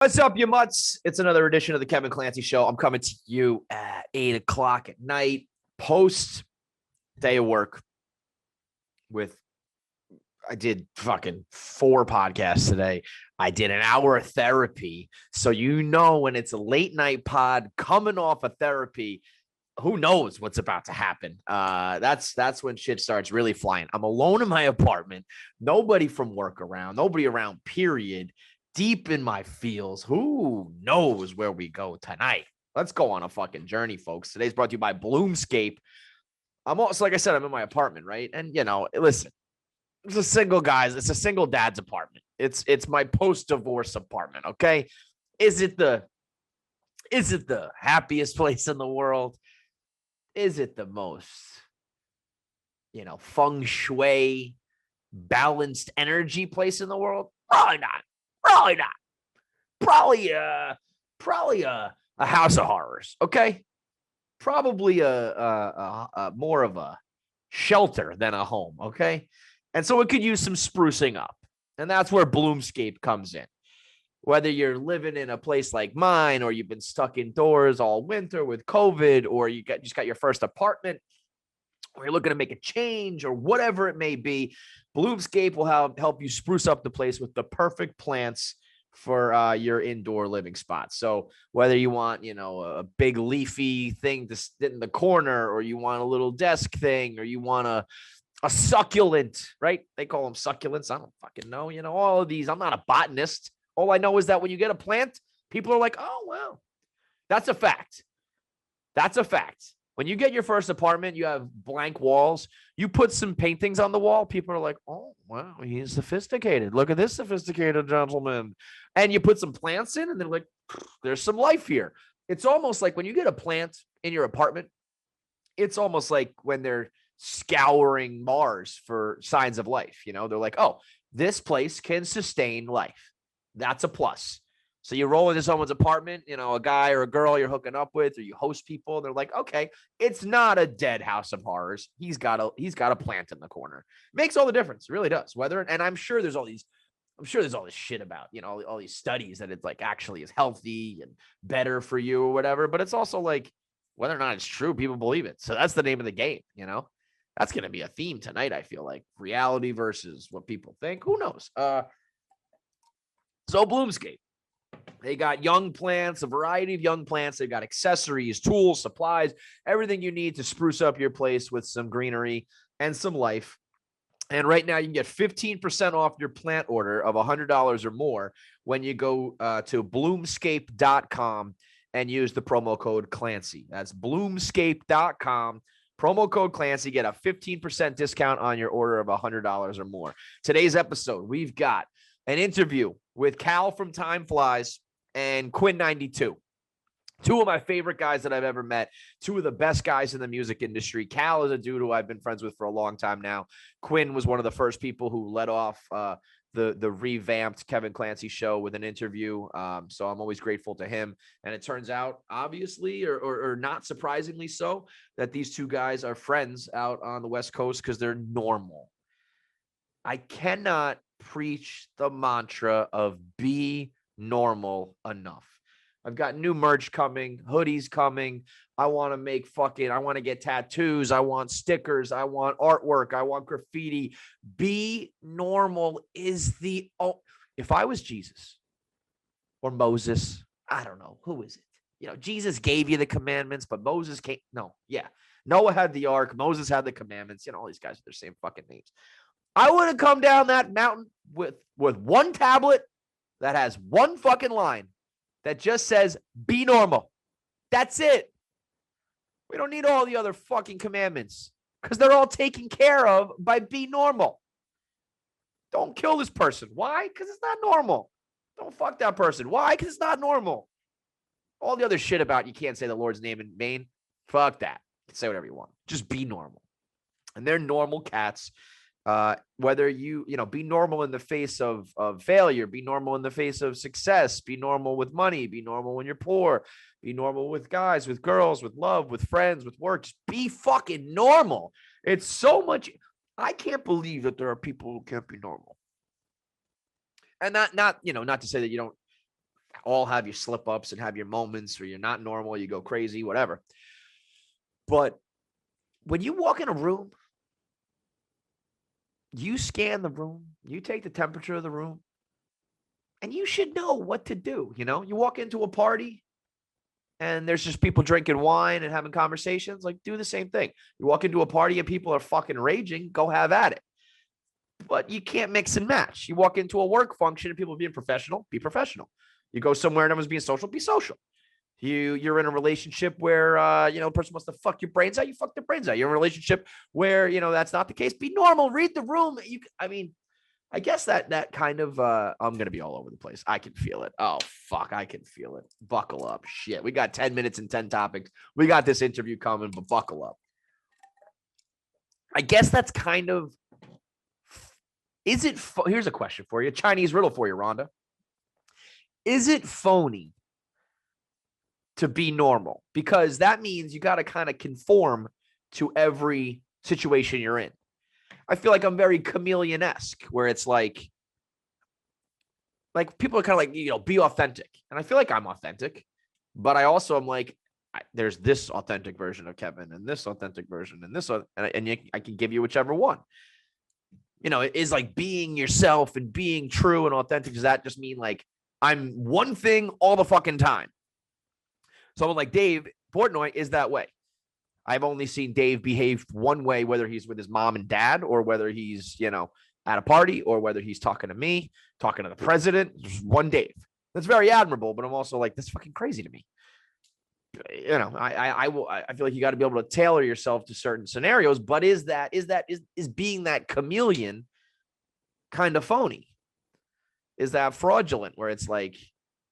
What's up, you mutts? It's another edition of the Kevin Clancy Show. I'm coming to you at 8 o'clock at night, post day of work. I did fucking 4 podcasts today. I did an hour of therapy. So when it's a late night pod coming off of therapy, who knows what's about to happen. That's when shit starts really flying. I'm alone in my apartment, nobody from work around, nobody around, period. Deep in my feels. Who knows where we go tonight? Let's go on a fucking journey, folks. Today's brought to you by Bloomscape. I'm also, like I said, I'm in my apartment, right? And listen, it's a single dad's apartment. It's my post-divorce apartment. Okay. Is it the happiest place in the world? Is it the most, feng shui, balanced energy place in the world? Probably not. Probably not. Probably a house of horrors. Okay. Probably a more of a shelter than a home. Okay. And so it could use some sprucing up. And that's where Bloomscape comes in. Whether you're living in a place like mine, or you've been stuck indoors all winter with COVID, or you just got your first apartment, or you're looking to make a change, or whatever it may be, Bloomscape will help you spruce up the place with the perfect plants for your indoor living spot. So whether you want, a big leafy thing to sit in the corner, or you want a little desk thing, or you want a succulent, right? They call them succulents. I don't fucking know, all of these. I'm not a botanist. All I know is that when you get a plant, people are like, oh, wow, that's a fact. That's a fact. When you get your first apartment, you have blank walls. You put some paintings on the wall. People are like, oh, wow, he's sophisticated. Look at this sophisticated gentleman. And you put some plants in, and they're like, there's some life here. It's almost like when you get a plant in your apartment, it's almost like when they're scouring Mars for signs of life. They're like, oh, this place can sustain life. That's a plus. So you roll into someone's apartment, a guy or a girl you're hooking up with, or you host people, and they're like, okay, it's not a dead house of horrors. He's got a plant in the corner. It makes all the difference. It really does. And I'm sure there's all this shit about, all these studies that it's like actually is healthy and better for you or whatever. But it's also like, whether or not it's true, people believe it. So that's the name of the game, That's going to be a theme tonight, I feel like. Reality versus what people think. Who knows? So Bloomscape. They got young plants, a variety of young plants. They've got accessories, tools, supplies, everything you need to spruce up your place with some greenery and some life. And right now you can get 15% off your plant order of $100 or more when you go to bloomscape.com and use the promo code Clancy. That's bloomscape.com. Promo code Clancy. Get a 15% discount on your order of $100 or more. Today's episode, we've got an interview with Cal from Timeflies and Quinn XCII. Two of my favorite guys that I've ever met. Two of the best guys in the music industry. Cal is a dude who I've been friends with for a long time now. Quinn was one of the first people who led off the revamped Kevin Clancy show with an interview. So I'm always grateful to him. And it turns out, obviously, or not surprisingly so, that these two guys are friends out on the West Coast because they're normal. I cannot preach the mantra of be normal enough. I've got new merch coming, hoodies coming. I want to get tattoos. I want stickers. I want artwork. I want graffiti. Be normal is if I was Jesus or Moses, I don't know, who is it? Jesus gave you the commandments, but Moses can't. No. Yeah. Noah had the ark. Moses had the commandments. All these guys have their same fucking names. I would have come down that mountain with one tablet that has one fucking line that just says, be normal. That's it. We don't need all the other fucking commandments because they're all taken care of by be normal. Don't kill this person. Why? Because it's not normal. Don't fuck that person. Why? Because it's not normal. All the other shit about you can't say the Lord's name in vain. Fuck that. You can say whatever you want. Just be normal. And they're normal cats. Whether you be normal in the face of failure, be normal in the face of success, be normal with money, be normal when you're poor, be normal with guys, with girls, with love, with friends, with work. Just be fucking normal. It's so much. I can't believe that there are people who can't be normal. And not to say that you don't all have your slip ups and have your moments where you're not normal, you go crazy, whatever. But when you walk in a room, you scan the room, you take the temperature of the room, and you should know what to do. You know, you walk into a party and there's just people drinking wine and having conversations, like do the same thing. You walk into a party and people are fucking raging, go have at it. But you can't mix and match. You walk into a work function and people are being professional, be professional. You go somewhere and everyone's being social, be social. You're in a relationship where the person wants to fuck your brains out, you fuck their brains out. You're in a relationship where that's not the case. Be normal, read the room. I guess that kind of I'm gonna be all over the place. I can feel it. Oh fuck, I can feel it. Buckle up. Shit. We got 10 minutes and 10 topics. We got this interview coming, but buckle up. I guess that's kind of here's a question for you. Chinese riddle for you, Rhonda. Is it phony to be normal? Because that means you got to kind of conform to every situation you're in. I feel like I'm very chameleon-esque, where it's like people are kind of like, be authentic. And I feel like I'm authentic, but I also am like, there's this authentic version of Kevin and this authentic version and this, I can give you whichever one. It is like being yourself and being true and authentic. Does that just mean like I'm one thing all the fucking time? Someone like Dave Portnoy is that way. I've only seen Dave behave one way, whether he's with his mom and dad or whether he's, at a party or whether he's talking to me, talking to the president. There's one Dave. That's very admirable, but I'm also like, that's fucking crazy to me. I feel like you got to be able to tailor yourself to certain scenarios, but is being that chameleon kind of phony? Is that fraudulent where it's like,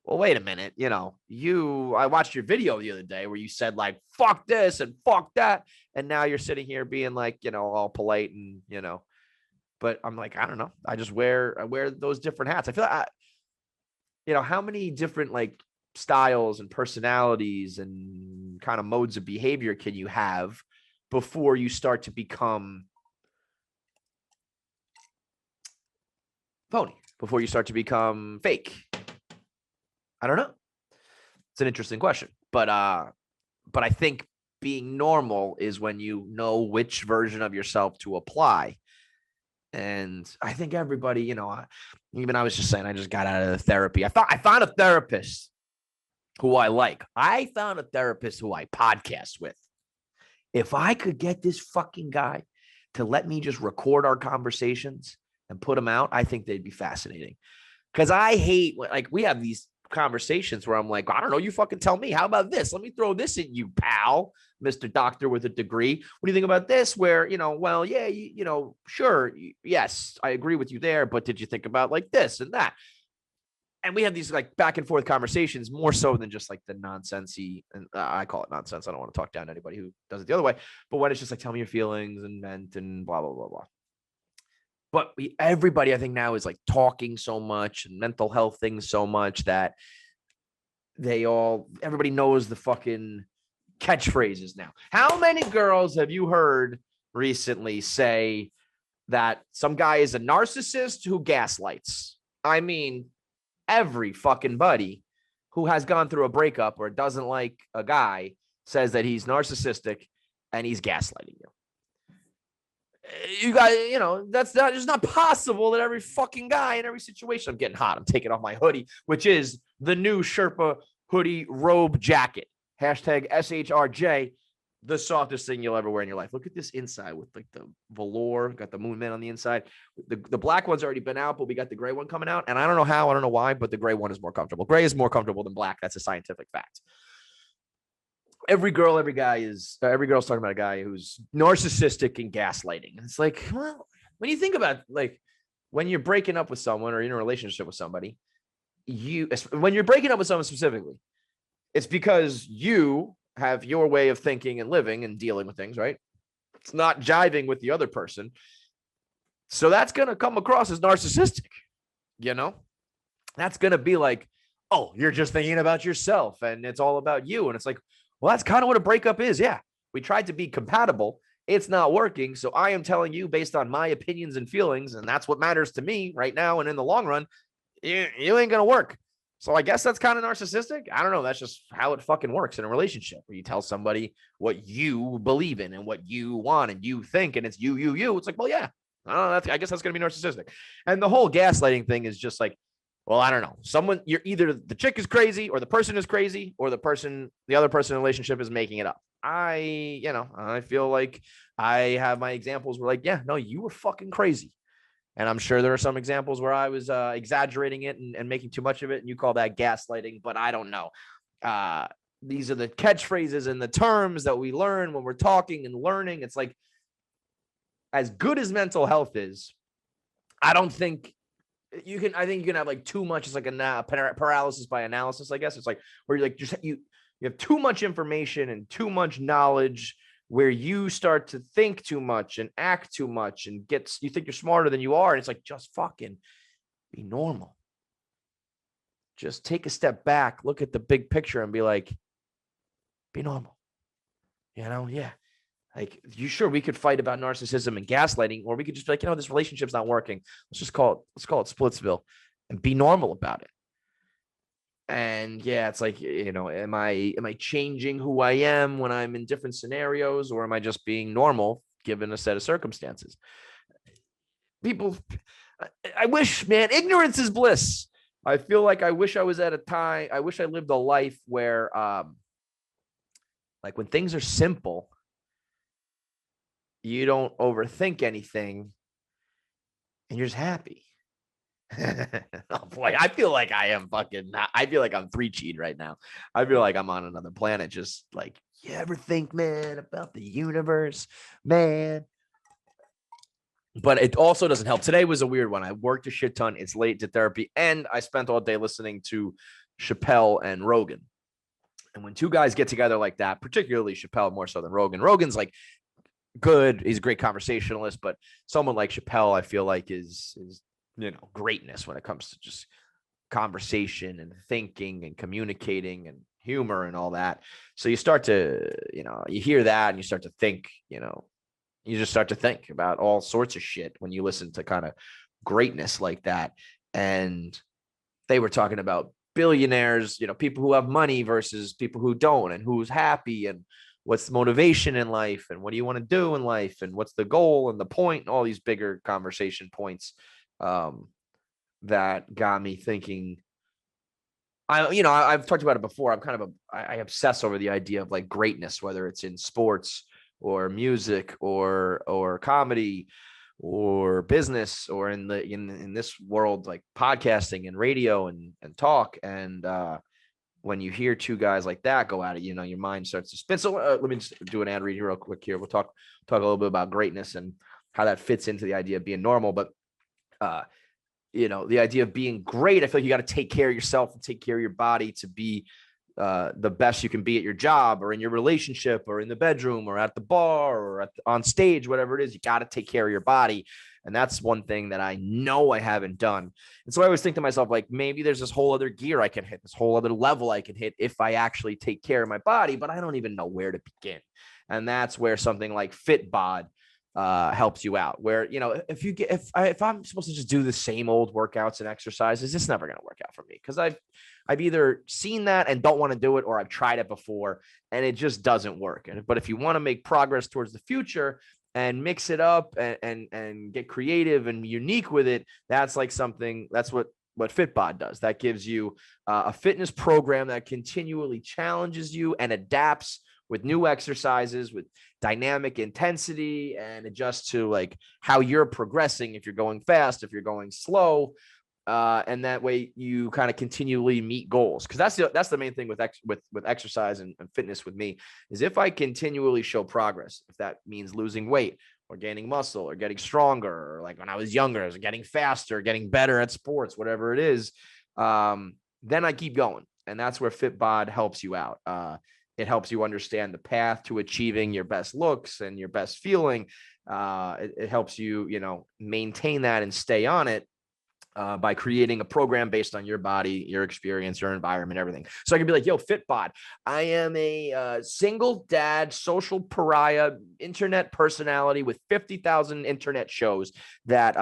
well, wait a minute, I watched your video the other day where you said like, fuck this and fuck that. And now you're sitting here being like, all polite and, but I'm like, I don't know. I wear those different hats. I feel like, how many different like styles and personalities and kind of modes of behavior can you have before you start to become phony, before you start to become fake? I don't know. It's an interesting question, but I think being normal is when you know which version of yourself to apply. And I think everybody, even I was just saying, I just got out of therapy. I found a therapist who I like. I found a therapist who I podcast with. If I could get this fucking guy to let me just record our conversations and put them out, I think they'd be fascinating. Because I hate, like, we have these conversations where I'm like, I don't know, you fucking tell me. How about this? Let me throw this at you, pal, Mr. Doctor with a degree. What do you think about this? Where, well, yeah, sure. Yes, I agree with you there. But did you think about like this and that? And we have these like back and forth conversations more so than just like the nonsensey. And I call it nonsense. I don't want to talk down to anybody who does it the other way. But when it's just like, tell me your feelings and vent and blah, blah, blah, blah. But everybody, I think now is like talking so much and mental health things so much that everybody knows the fucking catchphrases now. How many girls have you heard recently say that some guy is a narcissist who gaslights? I mean, every fucking buddy who has gone through a breakup or doesn't like a guy says that he's narcissistic and he's gaslighting you. You guys, that's not possible that every fucking guy in every situation. I'm getting hot. I'm taking off my hoodie, which is the new Sherpa hoodie robe jacket. Hashtag SHRJ, the softest thing you'll ever wear in your life. Look at this inside with like the velour. Got the moon man on the inside. The black one's already been out, but we got the gray one coming out. And I don't know how, I don't know why, but the gray one is more comfortable. Gray is more comfortable than black. That's a scientific fact. Every girl's talking about a guy who's narcissistic and gaslighting. And it's like, well, when you think about like when you're breaking up with someone or in a relationship with somebody, when you're breaking up with someone specifically, it's because you have your way of thinking and living and dealing with things, right? It's not jiving with the other person. So that's going to come across as narcissistic, That's going to be like, oh, you're just thinking about yourself and it's all about you. And it's like, well, that's kind of what a breakup is. Yeah. We tried to be compatible. It's not working. So I am telling you based on my opinions and feelings, and that's what matters to me right now. And in the long run, you ain't going to work. So I guess that's kind of narcissistic. I don't know. That's just how it fucking works in a relationship, where you tell somebody what you believe in and what you want and you think, and it's you. It's like, well, yeah, I don't know. I guess that's going to be narcissistic. And the whole gaslighting thing is just like, well, I don't know. You're either the chick is crazy or the person is crazy or the other person in the relationship is making it up. I feel like I have my examples where like, yeah, no, you were fucking crazy. And I'm sure there are some examples where I was exaggerating it and making too much of it. And you call that gaslighting, but I don't know. These are the catchphrases and the terms that we learn when we're talking and learning. It's like, as good as mental health is, I think you can have like too much. It's like a paralysis by analysis, I guess. It's like where you're like, you have too much information and too much knowledge, where you start to think too much and act too much and you think you're smarter than you are. And it's like, just fucking be normal. Just take a step back, look at the big picture and be like, be normal. Yeah. Like, we could fight about narcissism and gaslighting, or we could just be like, this relationship's not working. Let's call it Splitsville and be normal about it. And yeah, it's like, am I changing who I am when I'm in different scenarios, or am I just being normal given a set of circumstances? I wish, man, ignorance is bliss. I feel like I wish I lived a life where, like when things are simple, you don't overthink anything and you're just happy. Oh boy, I feel like I feel like I'm 3G'd right now. I feel like I'm on another planet. Just like, you ever think, man, about the universe, man? But it also doesn't help. Today was a weird one. I worked a shit ton. It's late to therapy, and I spent all day listening to Chappelle and Rogan. And when two guys get together like that, particularly Chappelle more so than Rogan's like good. He's a great conversationalist, but someone like Chappelle, I feel like is greatness when it comes to just conversation and thinking and communicating and humor and all that. So you start to, you hear that and you start to think, you just start to think about all sorts of shit when you listen to kind of greatness like that. And they were talking about billionaires, people who have money versus people who don't, and who's happy, and what's the motivation in life, and what do you want to do in life, and what's the goal and the point, and all these bigger conversation points that got me thinking. I've talked about it before. I obsess over the idea of like greatness, whether it's in sports or music or comedy or business, or in this world, like podcasting and radio and talk. And when you hear two guys like that go at it, your mind starts to spin. So let me just do an ad read here real quick here. We'll talk a little bit about greatness and how that fits into the idea of being normal. But the idea of being great, I feel like you got to take care of yourself and take care of your body to be the best you can be at your job or in your relationship or in the bedroom or at the bar or on stage, whatever it is. You got to take care of your body. And that's one thing that I know I haven't done. And so I always think to myself, like, maybe there's this whole other gear I can hit, this whole other level I can hit if I actually take care of my body, but I don't even know where to begin. And that's where something like FitBod helps you out, where, if I'm supposed to just do the same old workouts and exercises, it's never going to work out for me, because I've either seen that and don't want to do it, or I've tried it before and it just doesn't work. But if you want to make progress towards the future and mix it up and get creative and unique with it, that's what FitBod does. That gives you a fitness program that continually challenges you and adapts with new exercises, with dynamic intensity, and adjust to like how you're progressing, if you're going fast, if you're going slow. And that way you kind of continually meet goals. Cause that's the main thing with exercise and fitness with me, is if I continually show progress, if that means losing weight or gaining muscle or getting stronger, or like when I was younger, I was getting faster, getting better at sports, whatever it is, then I keep going. And that's where FitBod helps you out. It helps you understand the path to achieving your best looks and your best feeling. It helps you, maintain that and stay on it. by creating a program based on your body, your experience, your environment, everything. So I can be like, yo, Fitbod, I am a single dad, social pariah, internet personality with 50,000 internet shows that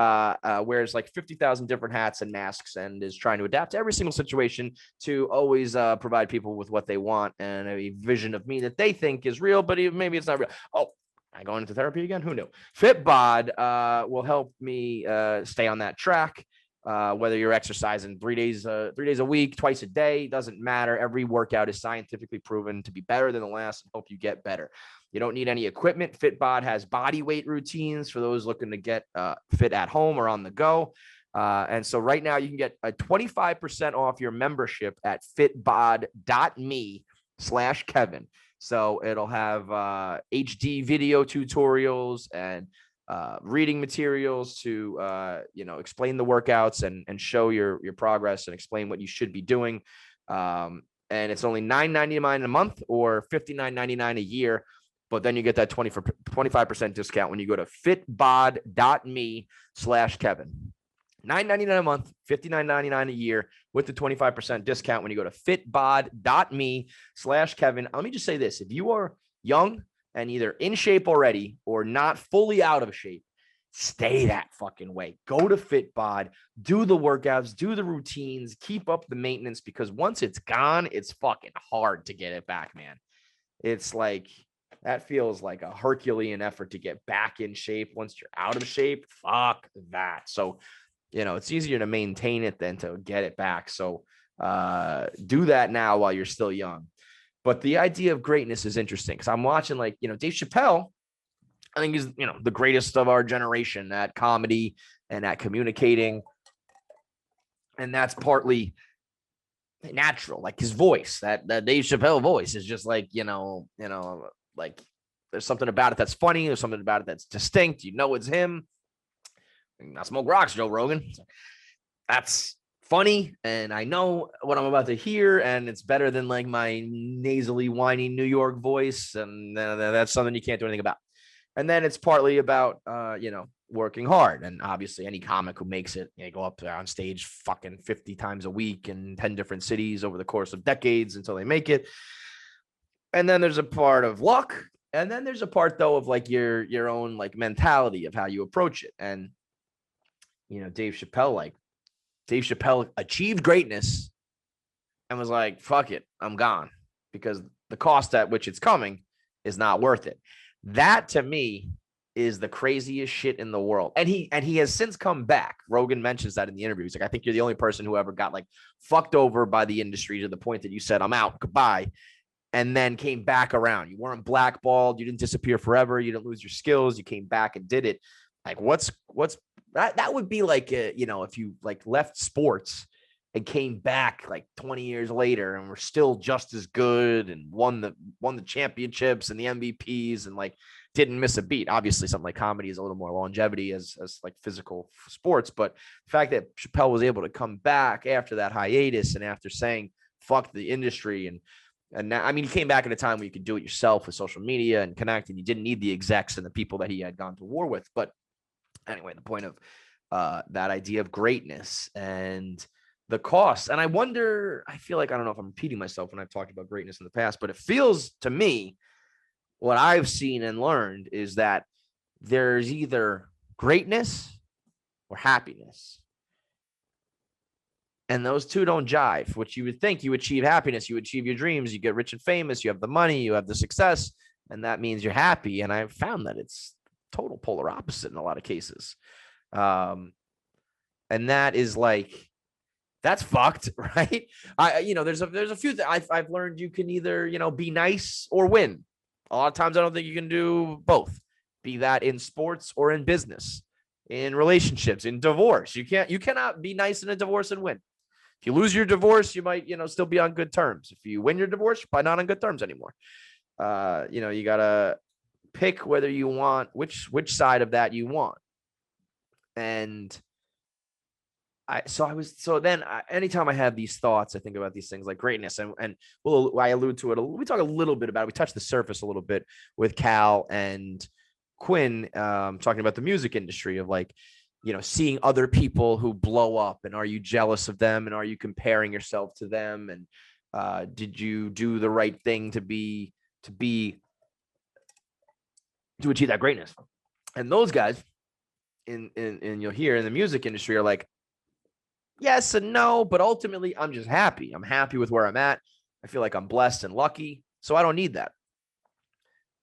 wears like 50,000 different hats and masks and is trying to adapt to every single situation to always provide people with what they want and a vision of me that they think is real, but maybe it's not real. Oh, am I going into therapy again? Who knew? Fitbod will help me stay on that track. Whether you're exercising 3 days a week, twice a day, doesn't matter. Every workout is scientifically proven to be better than the last and help you get better. You don't need any equipment. Fitbod has body weight routines for those looking to get fit at home or on the go. And so right now you can get a 25% off your membership at fitbod.me/Kevin. So it'll have HD video tutorials and reading materials to explain the workouts and show your progress and explain what you should be doing. And it's only $9.99 a month or $59.99 a year. But then you get that 25% discount when you go to fitbod.me/Kevin. $9.99 a month, $59.99 a year with the 25% discount when you go to fitbod.me/Kevin. Let me just say this. If you are young and either in shape already or not fully out of shape, stay that fucking way. Go to Fitbod, do the workouts, do the routines, keep up the maintenance, because once it's gone, it's fucking hard to get it back, man. It's like, that feels like a Herculean effort to get back in shape. Once you're out of shape, fuck that. So, it's easier to maintain it than to get it back. So do that now while you're still young. But the idea of greatness is interesting because I'm watching Dave Chappelle. I think he's, the greatest of our generation at comedy and at communicating. And that's partly natural, like his voice, that Dave Chappelle voice is just like, like there's something about it that's funny. There's something about it that's distinct. It's him. I smoke rocks, Joe Rogan. That's funny, and I know what I'm about to hear, and it's better than like my nasally, whiny New York voice, and that's something you can't do anything about. And then it's partly about, working hard, and obviously any comic who makes it, go up there on stage fucking 50 times a week in 10 different cities over the course of decades until they make it. And then there's a part of luck, and then there's a part though of like your own like mentality of how you approach it. And Dave Chappelle achieved greatness and was like, fuck it, I'm gone, because the cost at which it's coming is not worth it. That to me is the craziest shit in the world. And he has since come back. Rogan mentions that in the interview. He's like, I think you're the only person who ever got like fucked over by the industry to the point that you said, I'm out, goodbye, and then came back around. You weren't blackballed. You didn't disappear forever. You didn't lose your skills. You came back and did it. Like, what's that would be like, if you like left sports and came back like 20 years later and were still just as good and won the championships and the MVPs and like didn't miss a beat. Obviously something like comedy is a little more longevity as like physical sports, but the fact that Chappelle was able to come back after that hiatus and after saying fuck the industry and now, I mean, he came back at a time where you could do it yourself with social media and connect, and you didn't need the execs and the people that he had gone to war with. But anyway, the point of that idea of greatness and the cost. And I feel like, I don't know if I'm repeating myself when I've talked about greatness in the past, but it feels to me, what I've seen and learned is that there's either greatness or happiness. And those two don't jive, which you would think you achieve happiness, you achieve your dreams, you get rich and famous, you have the money, you have the success, and that means you're happy. And I've found that it's total polar opposite in a lot of cases. And that is like, that's fucked, right? There's a few that I've learned you can either, be nice or win. A lot of times I don't think you can do both, be that in sports or in business, in relationships, in divorce. You cannot be nice in a divorce and win. If you lose your divorce, you might, still be on good terms. If you win your divorce, you're probably not on good terms anymore. You got to pick whether you want, which side of that you want. And anytime I have these thoughts, I think about these things like greatness and I allude to it. We talk a little bit about it. We touched the surface a little bit with Cal and Quinn, talking about the music industry of like, seeing other people who blow up, and are you jealous of them, and are you comparing yourself to them, and did you do the right thing to achieve that greatness? And those guys in you'll hear in the music industry are like, yes and no, but ultimately I'm just happy. I'm happy with where I'm at. I feel like I'm blessed and lucky, so I don't need that.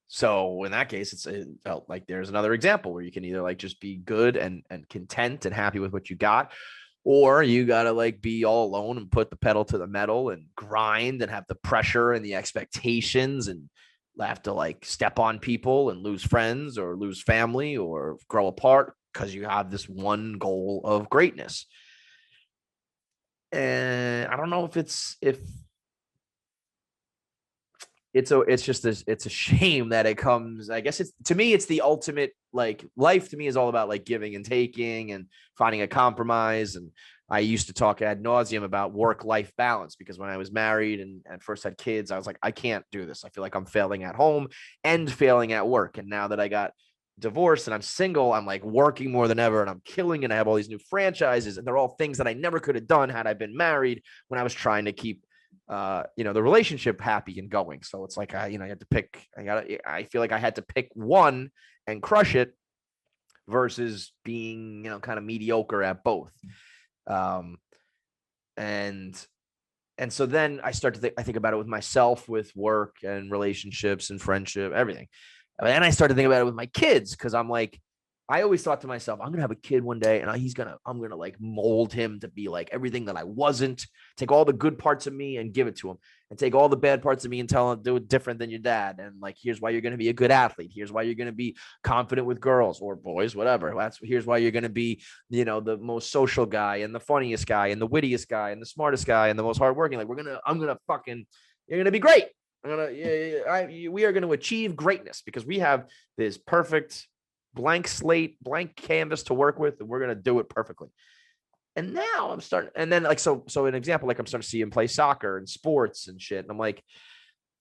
So in that case, it felt like there's another example where you can either like just be good and content and happy with what you got, or you got to like be all alone and put the pedal to the metal and grind and have the pressure and the expectations and have to like step on people and lose friends or lose family or grow apart because you have this one goal of greatness. And I don't know if it's just it's a shame that it comes. I guess to me, it's the ultimate, like, life to me is all about like giving and taking and finding a compromise. And I used to talk ad nauseum about work-life balance, because when I was married and first had kids, I was like, I can't do this. I feel like I'm failing at home and failing at work. And now that I got divorced and I'm single, I'm like working more than ever and I'm killing it. I have all these new franchises, and they're all things that I never could have done had I been married, when I was trying to keep the relationship happy and going. So it's like, you had to pick, I feel like I had to pick one and crush it versus being, kind of mediocre at both. And so then I start to think about it with myself, with work and relationships and friendship, everything. And I started thinking about it with my kids, because I'm like, I always thought to myself, I'm gonna have a kid one day, and I'm gonna like mold him to be like everything that I wasn't. Take all the good parts of me and give it to him, and take all the bad parts of me and tell him do it different than your dad. And like, here's why you're gonna be a good athlete. Here's why you're gonna be confident with girls or boys, whatever. Here's why you're gonna be, the most social guy and the funniest guy and the wittiest guy and the smartest guy and the most hardworking. Like, you're gonna be great. We are gonna achieve greatness because we have this perfect blank slate, blank canvas to work with, and we're going to do it perfectly. And now I'm starting, and then like, so an example, like I'm starting to see him play soccer and sports and shit. And I'm like,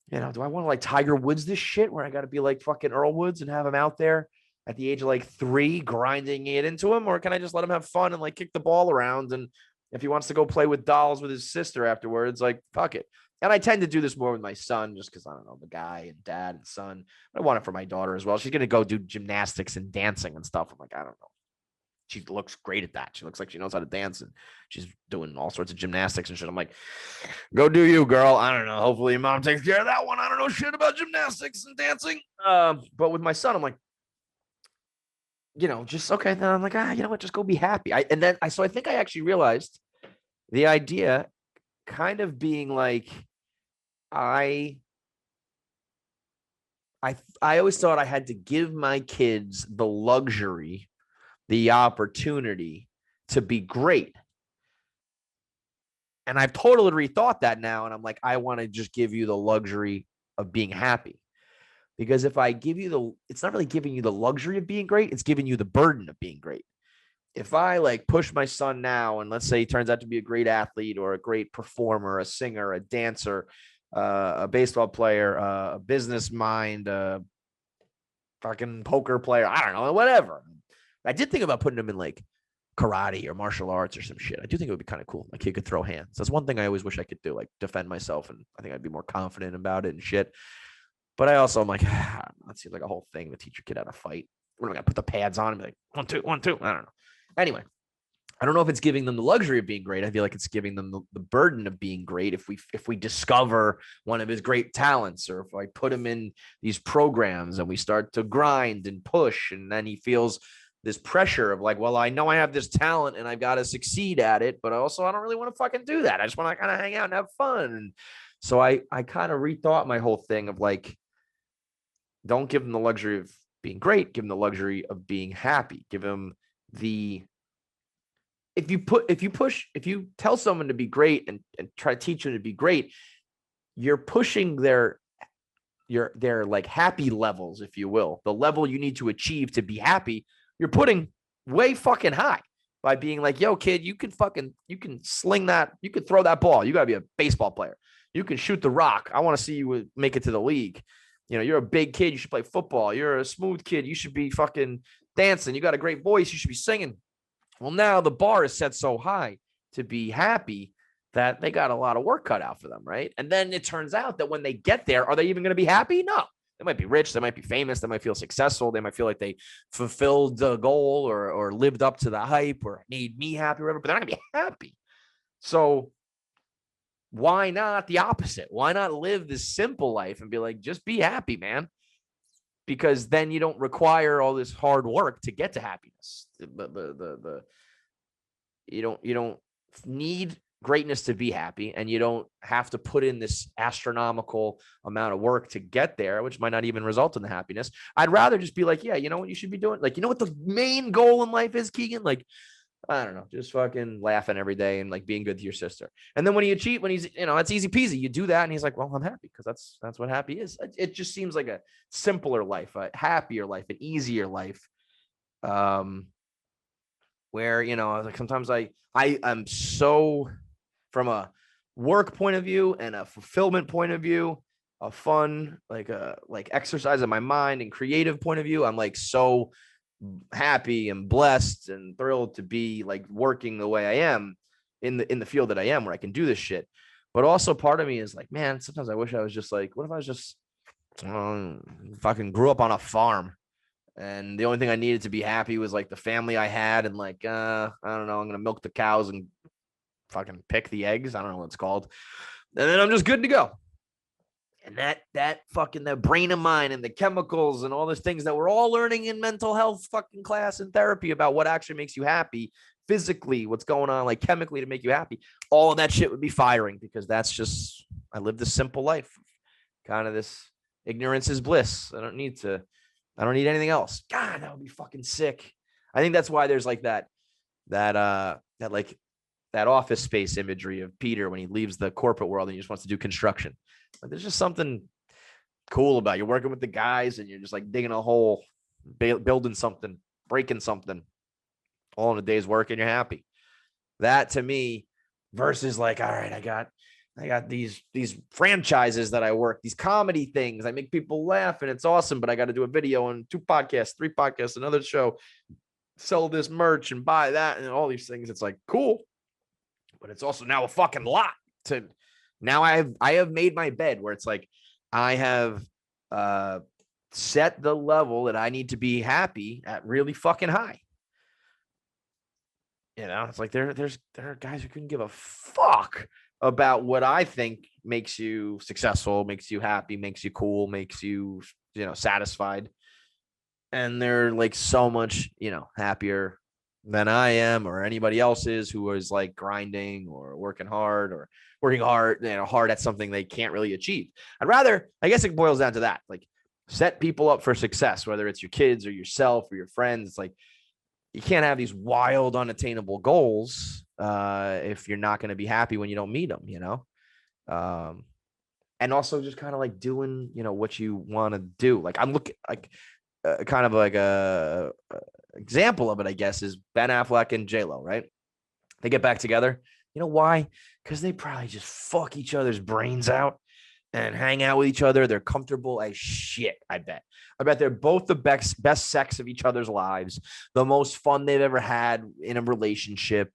do I want to like Tiger Woods this shit where I got to be like fucking Earl Woods and have him out there at the age of like 3 grinding it into him? Or can I just let him have fun and like kick the ball around? And if he wants to go play with dolls with his sister afterwards, like, fuck it. And I tend to do this more with my son, just because, I don't know, the guy and dad and son. I want it for my daughter as well. She's going to go do gymnastics and dancing and stuff. I'm like, I don't know. She looks great at that. She looks like she knows how to dance, and she's doing all sorts of gymnastics and shit. I'm like, go do you, girl. I don't know. Hopefully your mom takes care of that one. I don't know shit about gymnastics and dancing. But with my son, I'm like, just okay. Then I'm like, you know what? Just go be happy. So I think I actually realized the idea kind of being like, I always thought I had to give my kids the luxury, the opportunity to be great. And I've totally rethought that now. And I'm like, I want to just give you the luxury of being happy. Because if I give you it's not really giving you the luxury of being great. It's giving you the burden of being great. If I like push my son now, and let's say he turns out to be a great athlete or a great performer, a singer, a dancer, a baseball player, a business mind, a fucking poker player, I don't know, whatever. I did think about putting him in like karate or martial arts or some shit. I do think it would be kind of cool. Like, he could throw hands. That's one thing I always wish I could do, like defend myself. And I think I'd be more confident about it and shit. But I also am like, that seems like a whole thing to teach your kid how to fight. We're going to put the pads on and be like, 1, 2, 1, 2. I don't know. Anyway, I don't know if it's giving them the luxury of being great. I feel like it's giving them the burden of being great. If we discover one of his great talents, or if I put him in these programs and we start to grind and push, and then he feels this pressure of like, well, I know I have this talent and I've got to succeed at it, but also I don't really want to fucking do that. I just want to kind of hang out and have fun. And so I kind of rethought my whole thing of like, don't give him the luxury of being great. Give him the luxury of being happy. Give him if you tell someone to be great and try to teach them to be great, you're pushing their like happy levels, if you will, the level you need to achieve to be happy. You're putting way fucking high by being like, yo, kid, you can sling that. You can throw that ball. You got to be a baseball player. You can shoot the rock. I want to see you make it to the league. You're a big kid. You should play football. You're a smooth kid. You should be fucking dancing. You got a great voice. You should be singing. Well, now the bar is set so high to be happy that they got a lot of work cut out for them, right? And then it turns out that when they get there, are they even going to be happy? No. They might be rich, they might be famous, they might feel successful, they might feel like they fulfilled the goal or lived up to the hype or made me happy or whatever, but they're not going to be happy. So why not the opposite? Why not live this simple life and be like, just be happy, man? Because then you don't require all this hard work to get to happiness. You don't need greatness to be happy, and you don't have to put in this astronomical amount of work to get there, which might not even result in the happiness. I'd rather just be like, yeah, you know what you should be doing? Like, you know what the main goal in life is, Keegan? Like, I don't know, just fucking laughing every day and like being good to your sister. And then when he's, it's easy peasy. You do that and he's like, well, I'm happy because that's what happy is. It just seems like a simpler life, a happier life, an easier life. Where, like sometimes I'm so, from a work point of view and a fulfillment point of view, a fun, like exercise of my mind and creative point of view, I'm like so happy and blessed and thrilled to be like working the way I am in the field that I am, where I can do this shit. But also part of me is like, man, sometimes I wish I was just like, what if I was just fucking grew up on a farm and the only thing I needed to be happy was like the family I had, and like I don't know, I'm gonna milk the cows and fucking pick the eggs, I don't know what it's called, and then I'm just good to go. And that fucking, the brain of mine and the chemicals and all those things that we're all learning in mental health fucking class and therapy about what actually makes you happy physically, what's going on like chemically to make you happy, all of that shit would be firing, because that's just, I live this simple life, kind of this ignorance is bliss. I don't need anything else. God, that would be fucking sick. I think that's why there's like that Office Space imagery of Peter when he leaves the corporate world and he just wants to do construction. Like, there's just something cool about it. You're working with the guys and you're just like digging a hole, building something, breaking something, all in a day's work, and you're happy. That to me, versus like, all right, I got these franchises that I work, these comedy things. I make people laugh and it's awesome, but I got to do a video and 2 podcasts, 3 podcasts, another show, sell this merch and buy that and all these things. It's like, cool, but it's also now a fucking lot to. Now I have made my bed where it's like I have set the level that I need to be happy at really fucking high. It's like there are guys who couldn't give a fuck about what I think makes you successful, makes you happy, makes you cool, makes you, satisfied. And they're like so much, happier than I am or anybody else is who is like grinding or working hard hard at something they can't really achieve. I guess it boils down to that, like set people up for success, whether it's your kids or yourself or your friends. It's like, you can't have these wild, unattainable goals if you're not going to be happy when you don't meet them, and also just kind of like doing, what you want to do. Like I'm looking like kind of like a example of it, I guess, is Ben Affleck and J-Lo, right? They get back together. You know why? Because they probably just fuck each other's brains out and hang out with each other. They're comfortable as shit, I bet. I bet they're both the best sex of each other's lives, the most fun they've ever had in a relationship.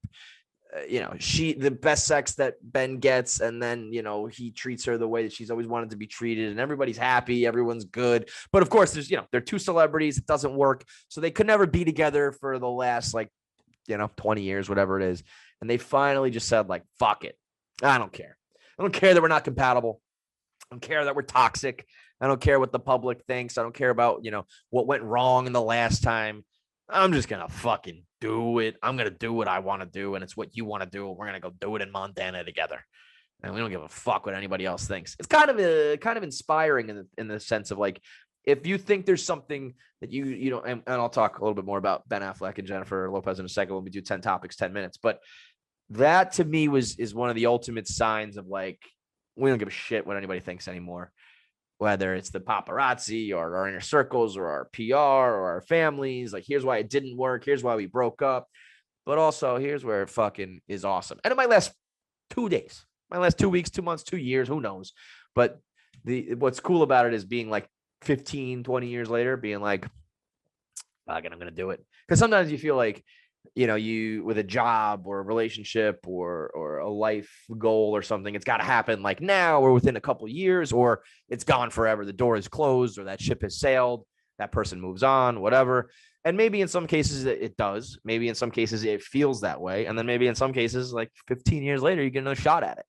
The best sex that Ben gets, and then, he treats her the way that she's always wanted to be treated, and everybody's happy, everyone's good. But of course, there's, they're 2 celebrities. It doesn't work. So they could never be together for the last 20 years, whatever it is. And they finally just said, like, fuck it. I don't care. I don't care that we're not compatible. I don't care that we're toxic. I don't care what the public thinks. I don't care about, what went wrong in the last time. I'm just going to fucking do it. I'm going to do what I want to do. And it's what you want to do. And we're going to go do it in Montana together. And we don't give a fuck what anybody else thinks. It's kind of inspiring in the sense of like, if you think there's something that you don't, and I'll talk a little bit more about Ben Affleck and Jennifer Lopez in a second when we do 10 topics, 10 minutes. But that to me is one of the ultimate signs of like, we don't give a shit what anybody thinks anymore. Whether it's the paparazzi or our inner circles or our PR or our families, like, here's why it didn't work. Here's why we broke up. But also, here's where it fucking is awesome. And it might last 2 days, might last 2 weeks, 2 months, 2 years, who knows? But what's cool about it is being like 15, 20 years later, being like, fucking, I'm going to do it. Because sometimes you feel like, you with a job or a relationship or a life goal or something, it's got to happen like now or within a couple of years, or it's gone forever. The door is closed or that ship has sailed. That person moves on, whatever. And maybe in some cases it does. Maybe in some cases it feels that way. And then maybe in some cases, like 15 years later, you get another shot at it.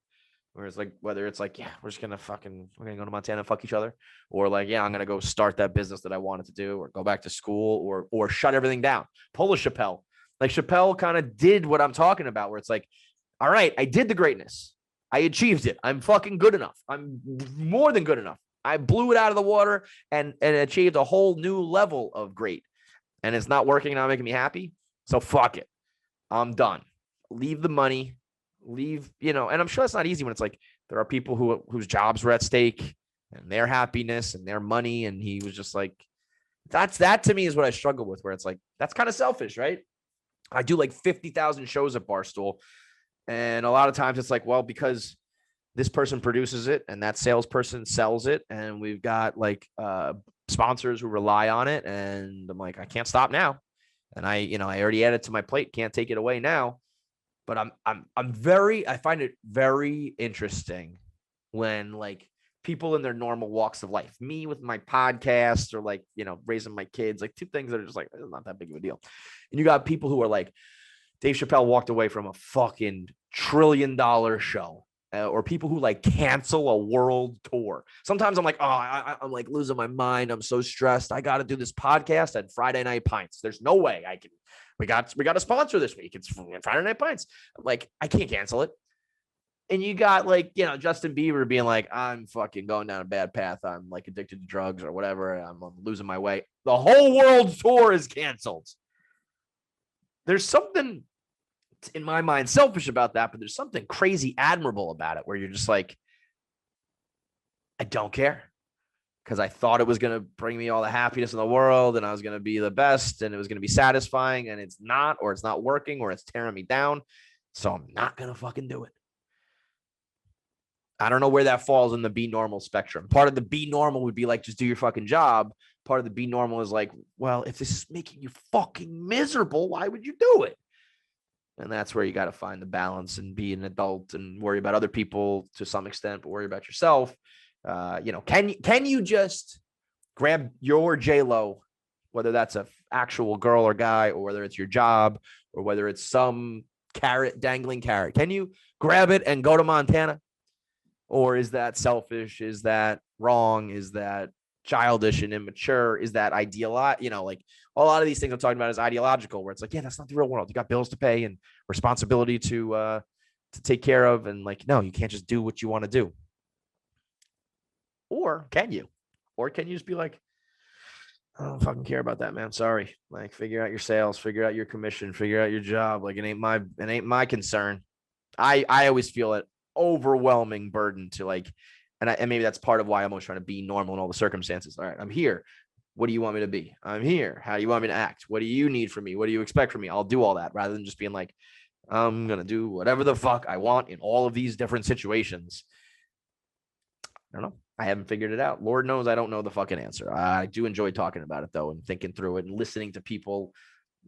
Where it's like, whether it's like, yeah, we're going to go to Montana and fuck each other. Or like, yeah, I'm going to go start that business that I wanted to do, or go back to school, or shut everything down. Pull a Chappelle. Like Chappelle kind of did what I'm talking about, where it's like, all right, I did the greatness. I achieved it. I'm fucking good enough. I'm more than good enough. I blew it out of the water and achieved a whole new level of great. And it's not working, not making me happy. So fuck it. I'm done. Leave the money. Leave, and I'm sure it's not easy when it's like there are people whose jobs were at stake and their happiness and their money. And he was just like, that to me is what I struggle with, where it's like, that's kind of selfish, right? I do like 50,000 shows at Barstool. And a lot of times it's like, well, because this person produces it and that salesperson sells it, and we've got like sponsors who rely on it. And I'm like, I can't stop now. And I already added to my plate. Can't take it away now. But I find it very interesting when like people in their normal walks of life, me with my podcast or like, raising my kids, like two things that are just like, it's not that big of a deal. And you got people who are like, Dave Chappelle walked away from a fucking $1 trillion show, or people who like cancel a world tour. Sometimes I'm like, I'm like losing my mind. I'm so stressed. I got to do this podcast at Friday Night Pints. There's no way I can. We got a sponsor this week. It's Friday Night Pints. I'm like, I can't cancel it. And you got like, Justin Bieber being like, I'm fucking going down a bad path. I'm like addicted to drugs or whatever. I'm losing my way. The whole world tour is canceled. There's something in my mind selfish about that, but there's something crazy admirable about it, where you're just like, I don't care, because I thought it was going to bring me all the happiness in the world and I was going to be the best and it was going to be satisfying, and it's not, or it's not working, or it's tearing me down. So I'm not going to fucking do it. I don't know where that falls in the be normal spectrum. Part of the be normal would be like, just do your fucking job. Part of the be normal is like, well, if this is making you fucking miserable, why would you do it? And that's where you got to find the balance and be an adult and worry about other people to some extent, but worry about yourself. Can you just grab your J-Lo, whether that's a actual girl or guy, or whether it's your job, or whether it's some dangling carrot? Can you grab it and go to Montana? Or is that selfish? Is that wrong? Is that childish and immature? Is that ideal? Like a lot of these things I'm talking about is ideological, where it's like, yeah, that's not the real world. You got bills to pay and responsibility to take care of. And like, no, you can't just do what you want to do. Or can you? Or can you just be like, I don't fucking care about that, man. Sorry. Like, figure out your sales, figure out your commission, figure out your job. Like, it ain't my concern. I always feel it overwhelming burden to like, and maybe that's part of why I'm always trying to be normal in all the circumstances. All right, I'm here. What do you want me to be? I'm here. How do you want me to act? What do you need from me? What do you expect from me? I'll do all that, rather than just being like, I'm going to do whatever the fuck I want in all of these different situations. I don't know. I haven't figured it out. Lord knows I don't know the fucking answer. I do enjoy talking about it, though, and thinking through it and listening to people,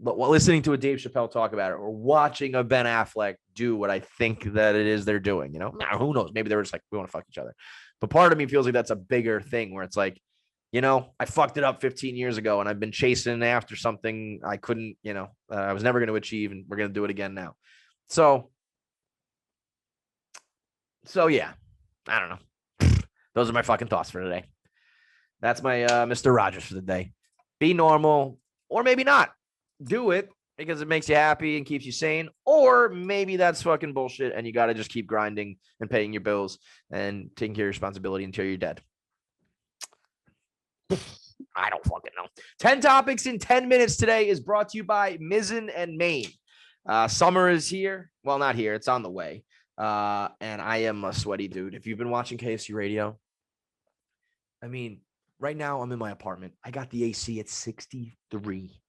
listening to a Dave Chappelle talk about it, or watching a Ben Affleck do what I think that it is they're doing. Now, who knows? Maybe they were just like, we want to fuck each other. But part of me feels like that's a bigger thing, where it's like, I fucked it up 15 years ago and I've been chasing after something I couldn't, I was never going to achieve, and we're going to do it again now. So yeah, I don't know. Those are my fucking thoughts for today. That's my Mr. Rogers for the day. Be normal, or maybe not. Do it because it makes you happy and keeps you sane. Or maybe that's fucking bullshit and you got to just keep grinding and paying your bills and taking care of your responsibility until you're dead. I don't fucking know. 10 topics in 10 minutes today is brought to you by Mizzen and Maine. Summer is here. Well, not here. It's on the way. And I am a sweaty dude. If you've been watching KFC radio, I mean, right now I'm in my apartment. I got the AC at 63.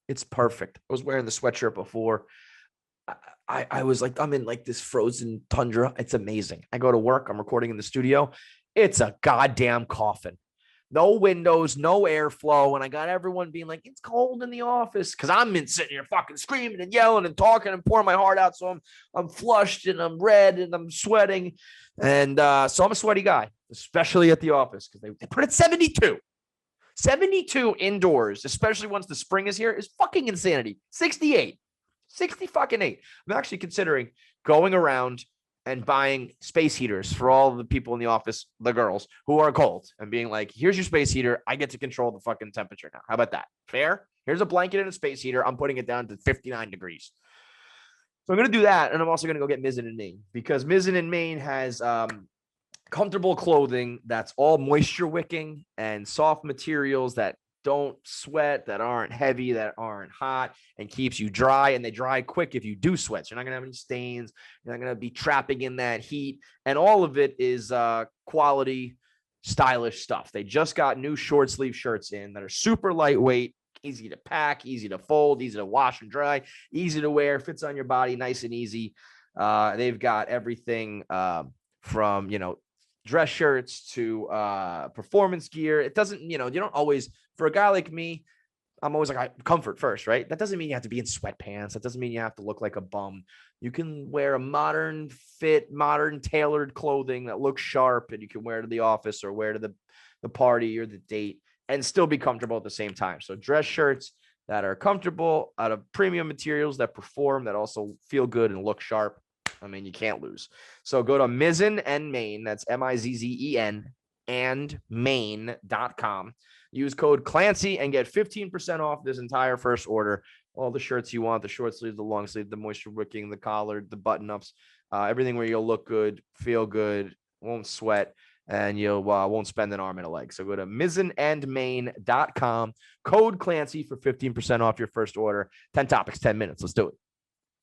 It's perfect. I was wearing the sweatshirt before. I was like, I'm in like this frozen tundra. It's amazing. I go to work. I'm recording in the studio. It's a goddamn coffin. no windows, no airflow. And I got everyone being like, it's cold in the office because I'm sitting here fucking screaming and yelling and talking and pouring my heart out. So I'm flushed and I'm red and I'm sweating. And so I'm a sweaty guy, especially at the office because they put it 72. 72 indoors, especially once the spring is here, is fucking insanity. 68. 60 fucking 8. I'm actually considering going around and buying space heaters for all the people in the office, the girls who are cold, and being like, here's your space heater. I get to control the fucking temperature now. How about that? Fair? Here's a blanket and a space heater. I'm putting it down to 59 degrees. So I'm going to do that. And I'm also going to go get Mizzen in Maine because Mizzen in Maine has comfortable clothing that's all moisture wicking and soft materials that don't sweat, that aren't heavy, that aren't hot, and keeps you dry. And they dry quick if you do sweat. So you're not gonna have any stains. You're not gonna be trapping in that heat. And all of it is quality, stylish stuff. They just got new short sleeve shirts in that are super lightweight, easy to pack, easy to fold, easy to wash and dry, easy to wear, fits on your body, nice and easy. They've got everything from, dress shirts to performance gear. It doesn't, you don't always, for a guy like me, I'm always like, comfort first, right? That doesn't mean you have to be in sweatpants. That doesn't mean you have to look like a bum. You can wear a modern fit, modern tailored clothing that looks sharp and you can wear to the office or wear to the party or the date and still be comfortable at the same time. So dress shirts that are comfortable out of premium materials that perform, that also feel good and look sharp. I mean, you can't lose. So go to Mizzen and Maine. That's Mizzen and Maine.com. Use code Clancy and get 15% off this entire first order. All the shirts you want, the short sleeve, the long sleeve, the moisture wicking, the collar, the button ups, everything where you'll look good, feel good, won't sweat, and you won't spend an arm and a leg. So go to mizzenandmaine.com. Code Clancy for 15% off your first order. 10 topics, 10 minutes. Let's do it.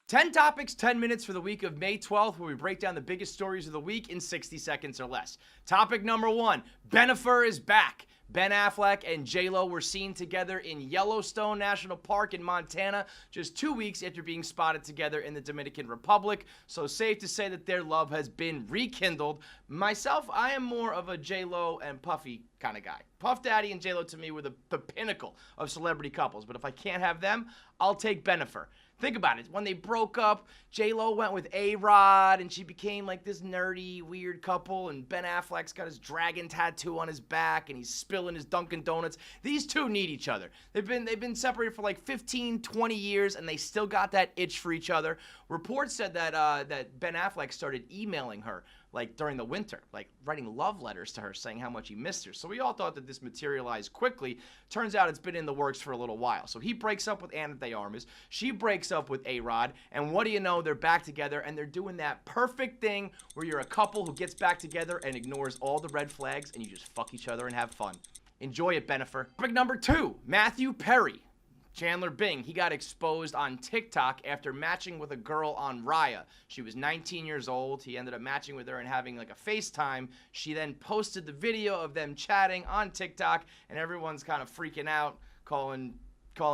10 topics, 10 minutes for the week of May 12th, where we break down the biggest stories of the week in 60 seconds or less. Topic number 1, Bennifer is back. Ben Affleck and J-Lo were seen together in Yellowstone National Park in Montana just 2 weeks after being spotted together in the Dominican Republic. So safe to say that their love has been rekindled. Myself, I am more of a J-Lo and Puffy kind of guy. Puff Daddy and J-Lo to me were the pinnacle of celebrity couples. But if I can't have them, I'll take Bennifer. Think about it. When they broke up, J-Lo went with A-Rod, and she became like this nerdy, weird couple, and Ben Affleck's got his dragon tattoo on his back, and he's spilling his Dunkin' Donuts. These two need each other. They've been separated for like 15, 20 years, and they still got that itch for each other. Reports said that Ben Affleck started emailing her like during the winter, like writing love letters to her saying how much he missed her. So we all thought that this materialized quickly. Turns out it's been in the works for a little while. So he breaks up with Ana de Armas. She breaks up with A-Rod. And what do you know? They're back together, and they're doing that perfect thing where you're a couple who gets back together and ignores all the red flags, and you just fuck each other and have fun. Enjoy it, Bennifer. Topic number 2, Matthew Perry. Chandler Bing, he got exposed on TikTok after matching with a girl on Raya. She was 19 years old. He ended up matching with her and having like a FaceTime. She then posted the video of them chatting on TikTok, and everyone's kind of freaking out, calling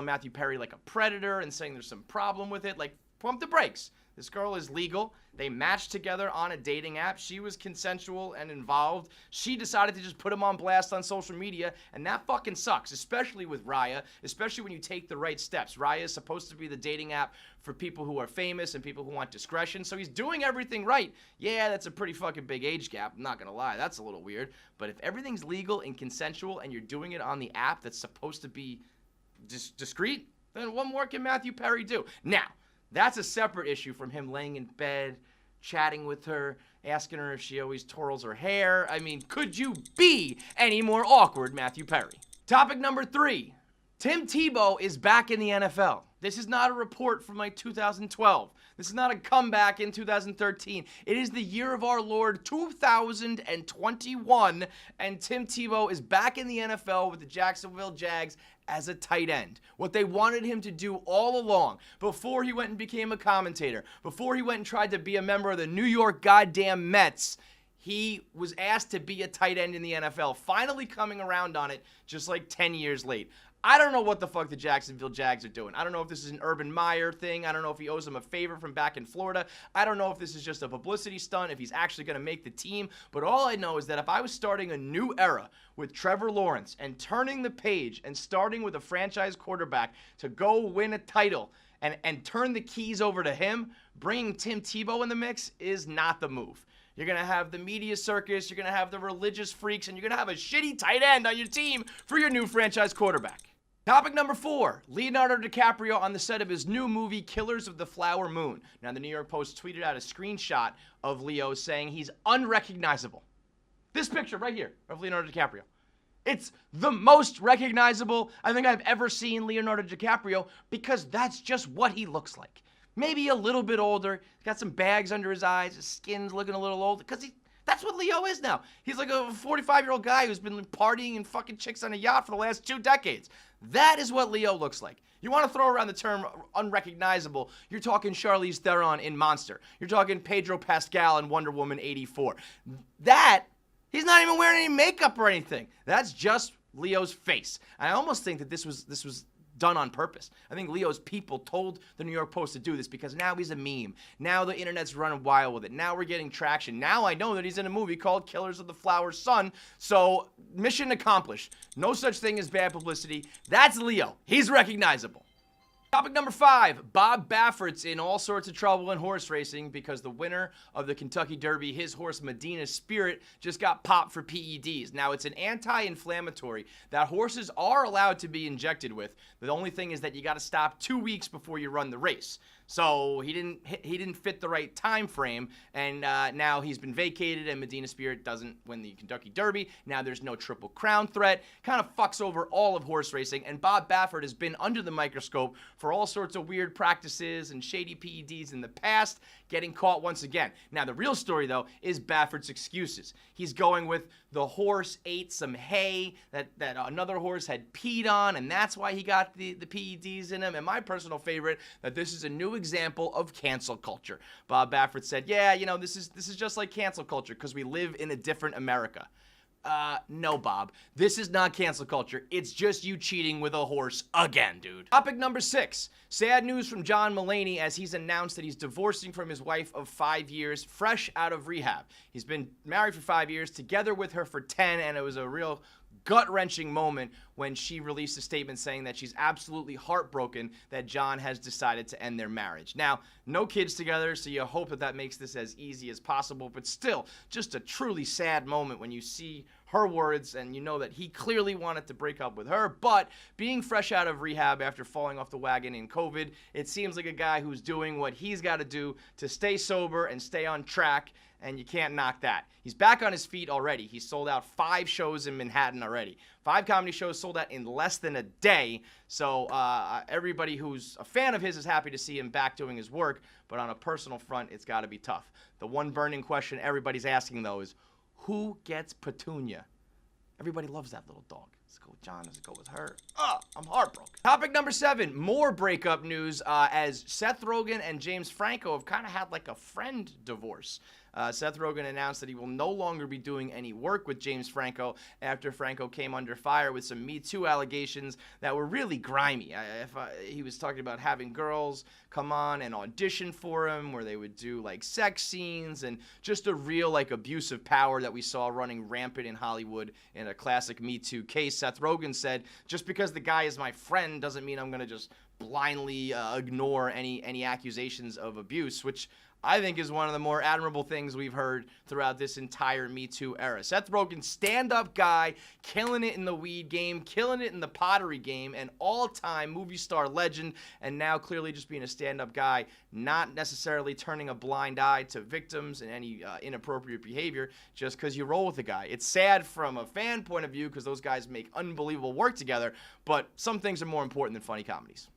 Matthew Perry like a predator and saying there's some problem with it. Like, pump the brakes. This girl is legal. They matched together on a dating app. She was consensual and involved. She decided to just put him on blast on social media, and that fucking sucks, especially with Raya, especially when you take the right steps. Raya is supposed to be the dating app for people who are famous and people who want discretion, so he's doing everything right. Yeah, that's a pretty fucking big age gap. I'm not gonna lie, that's a little weird. But if everything's legal and consensual and you're doing it on the app that's supposed to be discreet, then what more can Matthew Perry do? Now, that's a separate issue from him laying in bed, chatting with her, asking her if she always twirls her hair. I mean, could you be any more awkward, Matthew Perry? Topic number 3, Tim Tebow is back in the NFL. This is not a report from like 2012. This is not a comeback in 2013. It is the year of our Lord 2021, and Tim Tebow is back in the NFL with the Jacksonville Jags as a tight end. What they wanted him to do all along, before he went and became a commentator, before he went and tried to be a member of the New York goddamn Mets, He was asked to be a tight end in the NFL, finally coming around on it just like 10 years late. I don't know what the fuck the Jacksonville Jags are doing. I don't know if this is an Urban Meyer thing. I don't know if he owes them a favor from back in Florida. I don't know if this is just a publicity stunt, if he's actually going to make the team. But all I know is that if I was starting a new era with Trevor Lawrence and turning the page and starting with a franchise quarterback to go win a title and turn the keys over to him, bringing Tim Tebow in the mix is not the move. You're going to have the media circus, you're going to have the religious freaks, and you're going to have a shitty tight end on your team for your new franchise quarterback. Topic number 4, Leonardo Dicaprio on the set of his new movie, Killers of the Flower Moon. Now, the New York Post tweeted out a screenshot of Leo saying he's unrecognizable. This picture right here of Leonardo DiCaprio. It's the most recognizable I think I've ever seen Leonardo DiCaprio because that's just what he looks like. Maybe a little bit older. He's got some bags under his eyes. His skin's looking a little old because that's what Leo is now. He's like a 45-year-old guy who's been partying and fucking chicks on a yacht for the last 2 decades. That is what Leo looks like. You want to throw around the term unrecognizable, you're talking Charlize Theron in Monster. You're talking Pedro Pascal in Wonder Woman 84. He's not even wearing any makeup or anything. That's just Leo's face. I almost think that this was done on purpose. I think Leo's people told the New York Post to do this because now he's a meme. Now the internet's running wild with it. Now we're getting traction. Now I know that he's in a movie called Killers of the Flower Sun. So mission accomplished. No such thing as bad publicity. That's Leo. He's recognizable. Topic number 5, Bob Baffert's in all sorts of trouble in horse racing because the winner of the Kentucky Derby, his horse Medina Spirit, just got popped for PEDs. Now, it's an anti-inflammatory that horses are allowed to be injected with. The only thing is that you got to stop 2 weeks before you run the race. So he didn't fit the right time frame, and now he's been vacated, and Medina Spirit doesn't win the Kentucky Derby. Now there's no Triple Crown threat. Kind of fucks over all of horse racing, and Bob Baffert has been under the microscope for all sorts of weird practices and shady PEDs in the past, getting caught once again. Now the real story, though, is Baffert's excuses. He's going with the horse ate some hay that another horse had peed on, and that's why he got the PEDs in him. And my personal favorite, that this is a new example of cancel culture. Bob Baffert said, yeah, this is just like cancel culture because we live in a different America. No, Bob. This is not cancel culture. It's just you cheating with a horse again, dude. Topic number 6. Sad news from John Mulaney as he's announced that he's divorcing from his wife of 5 years, fresh out of rehab. He's been married for 5 years, together with her for 10, and it was a real gut-wrenching moment when she released a statement saying that she's absolutely heartbroken that John has decided to end their marriage. Now, no kids together, so you hope that makes this as easy as possible, but still, just a truly sad moment when you see her words and you know that he clearly wanted to break up with her, but being fresh out of rehab after falling off the wagon in COVID, it seems like a guy who's doing what he's got to do to stay sober and stay on track, and you can't knock that. He's back on his feet already. He's sold out 5 shows in Manhattan already. 5 comedy shows sold out in less than a day. So everybody who's a fan of his is happy to see him back doing his work. But on a personal front, it's got to be tough. The one burning question everybody's asking, though, is who gets Petunia? Everybody loves that little dog. Does it go with John? Does it go with her? I'm heartbroken. Topic number 7, more breakup news as Seth Rogen and James Franco have kind of had like a friend divorce. Seth Rogen announced that he will no longer be doing any work with James Franco after Franco came under fire with some Me Too allegations that were really grimy. He was talking about having girls come on and audition for him where they would do like sex scenes and just a real like abuse of power that we saw running rampant in Hollywood in a classic Me Too case. Seth Rogen said, just because the guy is my friend doesn't mean I'm going to just blindly ignore any accusations of abuse, which I think is one of the more admirable things we've heard throughout this entire Me Too era. Seth Rogen, stand-up guy, killing it in the weed game, killing it in the pottery game, an all-time movie star legend, and now clearly just being a stand-up guy, not necessarily turning a blind eye to victims and any inappropriate behavior just because you roll with the guy. It's sad from a fan point of view because those guys make unbelievable work together, but some things are more important than funny comedies.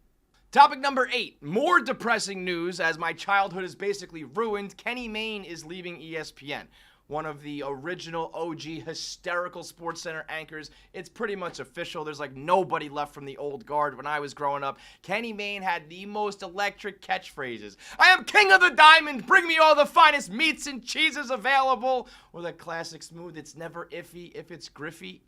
Topic number 8, more depressing news as my childhood is basically ruined. Kenny Mayne is leaving ESPN. one of the original OG hysterical SportsCenter anchors. It's pretty much official. There's like nobody left from the old guard. When I was growing up, Kenny Mayne had the most electric catchphrases. I am king of the diamond. Bring me all the finest meats and cheeses available. Or that classic smooth, it's never iffy if it's griffy.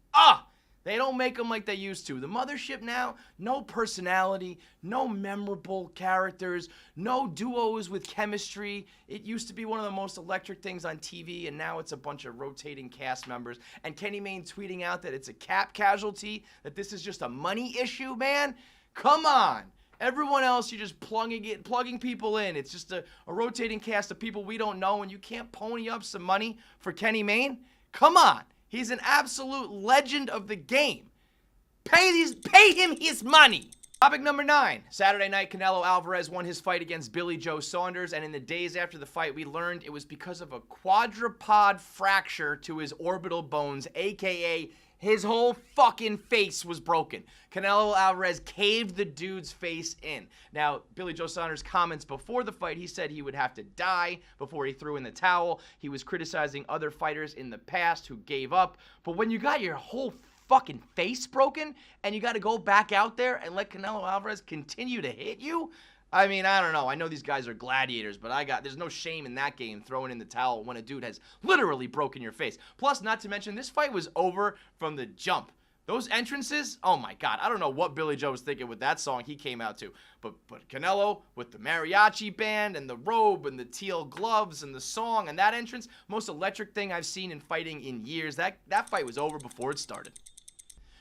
They don't make them like they used to. The mothership now, no personality, no memorable characters, no duos with chemistry. It used to be one of the most electric things on TV, and now it's a bunch of rotating cast members. And Kenny Mayne tweeting out that it's a cap casualty, that this is just a money issue, man. Come on. Everyone else, you're just plugging people in. It's just a rotating cast of people we don't know, and you can't pony up some money for Kenny Mayne? Come on. He's an absolute legend of the game. Pay him his money. Topic number 9. Saturday night, Canelo Alvarez won his fight against Billy Joe Saunders, and in the days after the fight, we learned it was because of a quadrupod fracture to his orbital bones, aka his whole fucking face was broken. Canelo Alvarez caved the dude's face in. Now, Billy Joe Saunders' comments before the fight, he said he would have to die before he threw in the towel. He was criticizing other fighters in the past who gave up. But when you got your whole fucking face broken and you got to go back out there and let Canelo Alvarez continue to hit you, I mean, I don't know. I know these guys are gladiators, but there's no shame in that game throwing in the towel when a dude has literally broken your face. Plus, not to mention, this fight was over from the jump. Those entrances, oh my God. I don't know what Billy Joe was thinking with that song he came out to. But Canelo with the mariachi band and the robe and the teal gloves and the song and that entrance, most electric thing I've seen in fighting in years. That fight was over before it started.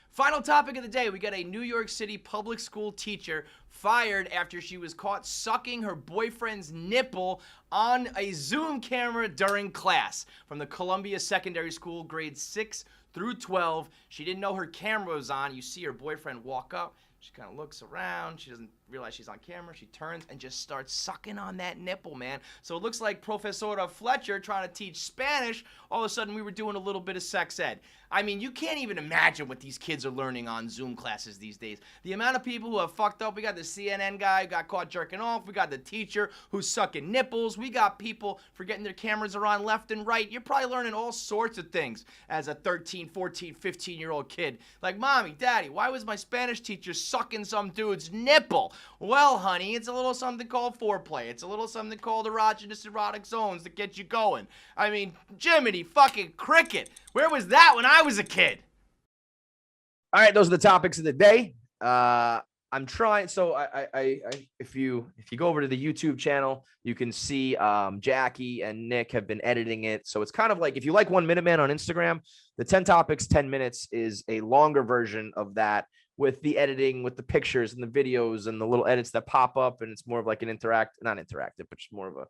Final topic of the day, we got a New York City public school teacher fired after she was caught sucking her boyfriend's nipple on a Zoom camera during class. From the Columbia Secondary School, grades 6 through 12. She didn't know her camera was on. You see her boyfriend walk up. She kind of looks around. She doesn't realize she's on camera. She turns and just starts sucking on that nipple, man. So it looks like Professora Fletcher trying to teach Spanish. All of a sudden, we were doing a little bit of sex ed. I mean, you can't even imagine what these kids are learning on Zoom classes these days. The amount of people who have fucked up. We got the CNN guy who got caught jerking off. We got the teacher who's sucking nipples. We got people forgetting their cameras are on left and right. You're probably learning all sorts of things as a 13, 14, 15-year-old kid. Like, Mommy, Daddy, why was my Spanish teacher sucking some dude's nipple? Well, honey, it's a little something called foreplay. It's a little something called erogenous erotic zones that get you going. I mean, Jiminy fucking cricket. Where was that when I was a kid? All right, those are the topics of the day. I'm trying. So if you go over to the YouTube channel, you can see Jackie and Nick have been editing it. So it's kind of like if you like 1 Minute Man on Instagram, the 10 topics, 10 minutes is a longer version of that with the editing, with the pictures and the videos and the little edits that pop up. And it's more of like an not interactive, but just more of a,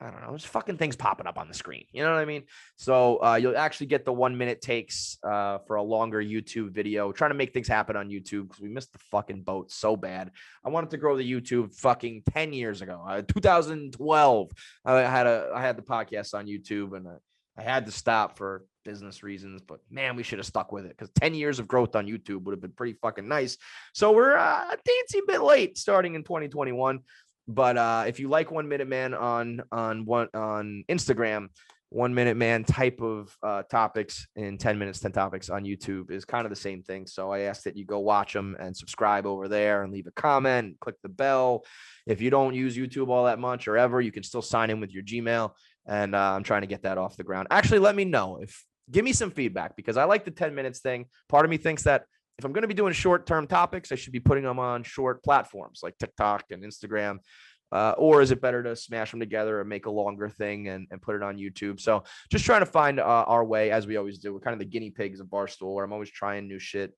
I don't know, there's fucking things popping up on the screen. You know what I mean? So you'll actually get the 1 minute takes for a longer YouTube video, trying to make things happen on YouTube because we missed the fucking boat so bad. I wanted to grow the YouTube fucking 10 years ago. 2012, I had the podcast on YouTube and I had to stop for business reasons, but man, we should have stuck with it because 10 years of growth on YouTube would have been pretty fucking nice. So we're a teensy bit late starting in 2021. But if you like 1 Minute Man on Instagram, 1 Minute Man type of topics in 10 minutes, 10 topics on YouTube is kind of the same thing. So I ask that you go watch them and subscribe over there and leave a comment and click the bell. If you don't use YouTube all that much or ever, you can still sign in with your Gmail. And I'm trying to get that off the ground. Actually, let me know give me some feedback because I like the 10 minutes thing. Part of me thinks that if I'm going to be doing short-term topics, I should be putting them on short platforms like TikTok and Instagram. Or is it better to smash them together and make a longer thing and put it on YouTube? So just trying to find our way as we always do. We're kind of the guinea pigs of Barstool where I'm always trying new shit.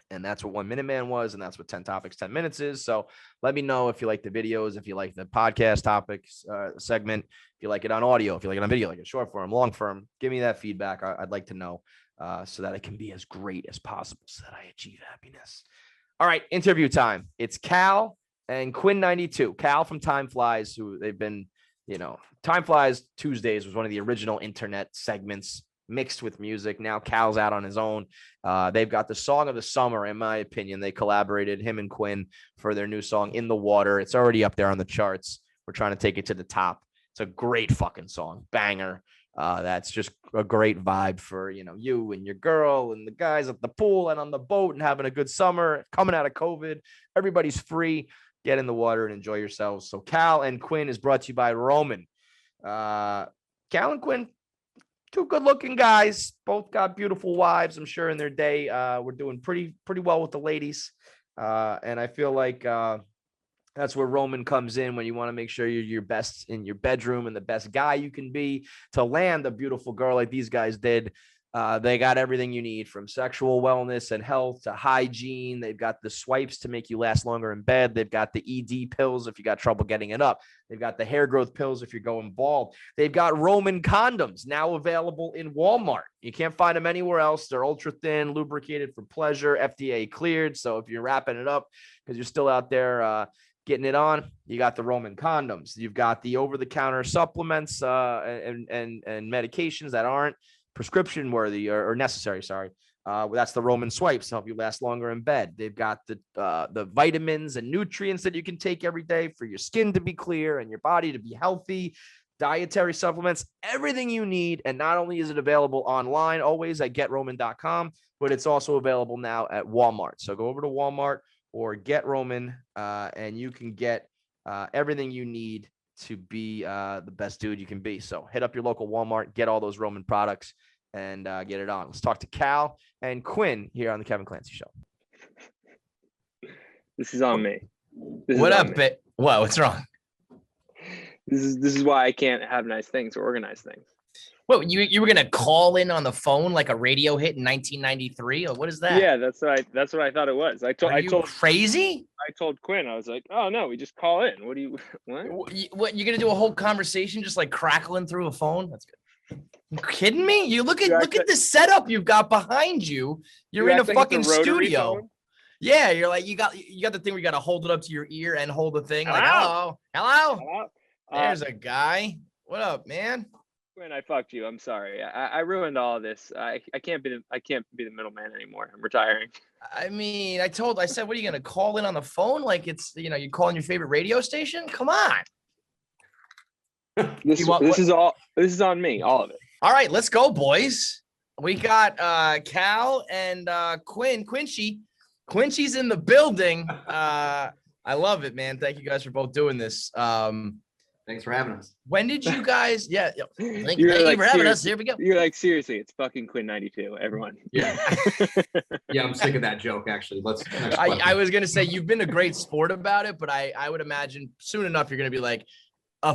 And that's what 1 Minute Man was. And that's what 10 topics, 10 minutes is. So let me know if you like the videos, if you like the podcast topics segment, if you like it on audio, if you like it on video, like a short form, long form, give me that feedback. I'd like to know so that it can be as great as possible so that I achieve happiness. All right. Interview time. It's Cal and Quinn XCII. Cal from Timeflies, who they've been, Timeflies Tuesdays was one of the original internet segments mixed with music. Now Cal's out on his own. They've got the song of the summer, in my opinion. They collaborated, him and Quinn, for their new song, In the Water. It's already up there on the charts. We're trying to take it to the top. It's a great fucking song, banger. That's just a great vibe for, you and your girl and the guys at the pool and on the boat and having a good summer, coming out of COVID. Everybody's free. Get in the water and enjoy yourselves. So Cal and Quinn is brought to you by Roman. Cal and Quinn, two good looking guys, both got beautiful wives, I'm sure in their day. We're doing pretty well with the ladies. And I feel like that's where Roman comes in when you want to make sure you're your best in your bedroom and the best guy you can be to land a beautiful girl like these guys did. They got everything you need, from sexual wellness and health to hygiene. They've got the swipes to make you last longer in bed. They've got the ED pills if you got trouble getting it up. They've got the hair growth pills if you're going bald. They've got Roman condoms now available in Walmart. You can't find them anywhere else. They're ultra thin, lubricated for pleasure, FDA cleared. So if you're wrapping it up because you're still out there getting it on, you got the Roman condoms. You've got the over-the-counter supplements and medications that aren't prescription worthy or necessary. That's the Roman swipes to help you last longer in bed. They've got the vitamins and nutrients that you can take every day for your skin to be clear and your body to be healthy. Dietary supplements, everything you need. And not only is it available online always at getroman.com, but it's also available now at Walmart. So go over to Walmart or Get Roman, and you can get everything you need to be the best dude you can be. So hit up your local Walmart, get all those Roman products, and get it on. Let's talk to Cal and Quinn here on the Kevin Clancy Show. This is on me. What up, What? What's wrong? This is why I can't have nice things or organize things. What, you were gonna call in on the phone like a radio hit in 1993? Or what is that? Yeah, that's what I thought it was. I told crazy? I told Quinn, I was like, oh no, we just call in. What What, you're gonna do a whole conversation just like crackling through a phone? That's good. You kidding me? You look at the setup you've got behind you. You're in a fucking studio. Phone? Yeah, you're like you got the thing where you got to hold it up to your ear and hold the thing. Like, hello. There's a guy. What up, man? Quinn, I fucked you. I'm sorry. I ruined all of this. I can't be the middleman anymore. I'm retiring. I mean, I said, what are you gonna call in on the phone? Like it's you calling your favorite radio station? Come on. This is on me, all of it. All right, let's go, boys. We got Cal and Quinn. Quincy's in the building. I love it, man. Thank you guys for both doing this. Thanks for having us. When did you guys? Yeah, thank you for having us. Here we go. You're like, seriously, it's fucking Quinn 92, everyone. Yeah. Yeah, I'm sick of that joke, actually. I was gonna say you've been a great sport about it, but I would imagine soon enough you're gonna be like,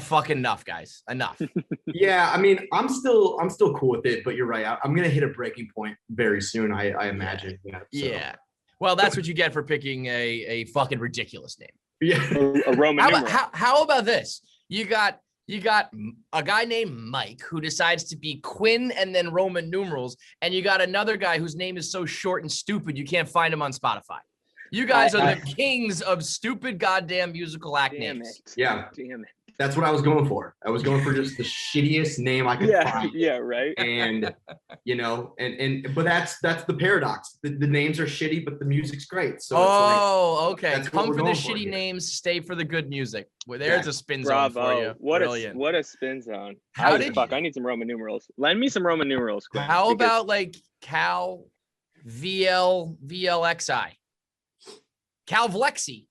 fucking enough, guys. Enough. Yeah, I mean, I'm still cool with it, but you're right. I'm gonna hit a breaking point very soon, I imagine. Yeah. Well, that's what you get for picking a fucking ridiculous name. Yeah. A Roman numeral. How about this? You got a guy named Mike who decides to be Quinn and then Roman numerals, and you got another guy whose name is so short and stupid you can't find him on Spotify. You guys are the kings of stupid goddamn musical act names. Yeah. Damn it. That's what I was going for. I was going for just the shittiest name I could find. Yeah, right. And but that's the paradox. The names are shitty, but the music's great. So okay. Come for the shitty names, stay for the good music. Well, there's a spin zone for you. What a spin zone. I need some Roman numerals. Lend me some Roman numerals, quick. How about like Cal VLXI? Cal Vlexi.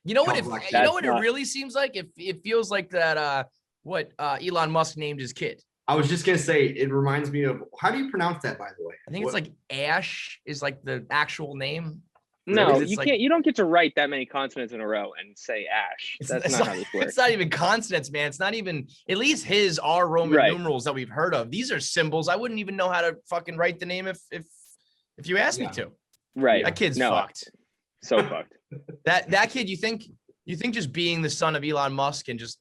You know what? It really seems like? It feels like that. What Elon Musk named his kid. I was just gonna say, it reminds me of, how do you pronounce that, by the way? I think it's like Ash is like the actual name. No, you can't. You don't get to write that many consonants in a row and say Ash. That's not how this works. It's not even consonants, man. It's not even. At least his are Roman numerals that we've heard of. These are symbols. I wouldn't even know how to fucking write the name if you asked me to. Right. That kid's fucked. So fucked. That kid, you think just being the son of Elon Musk and just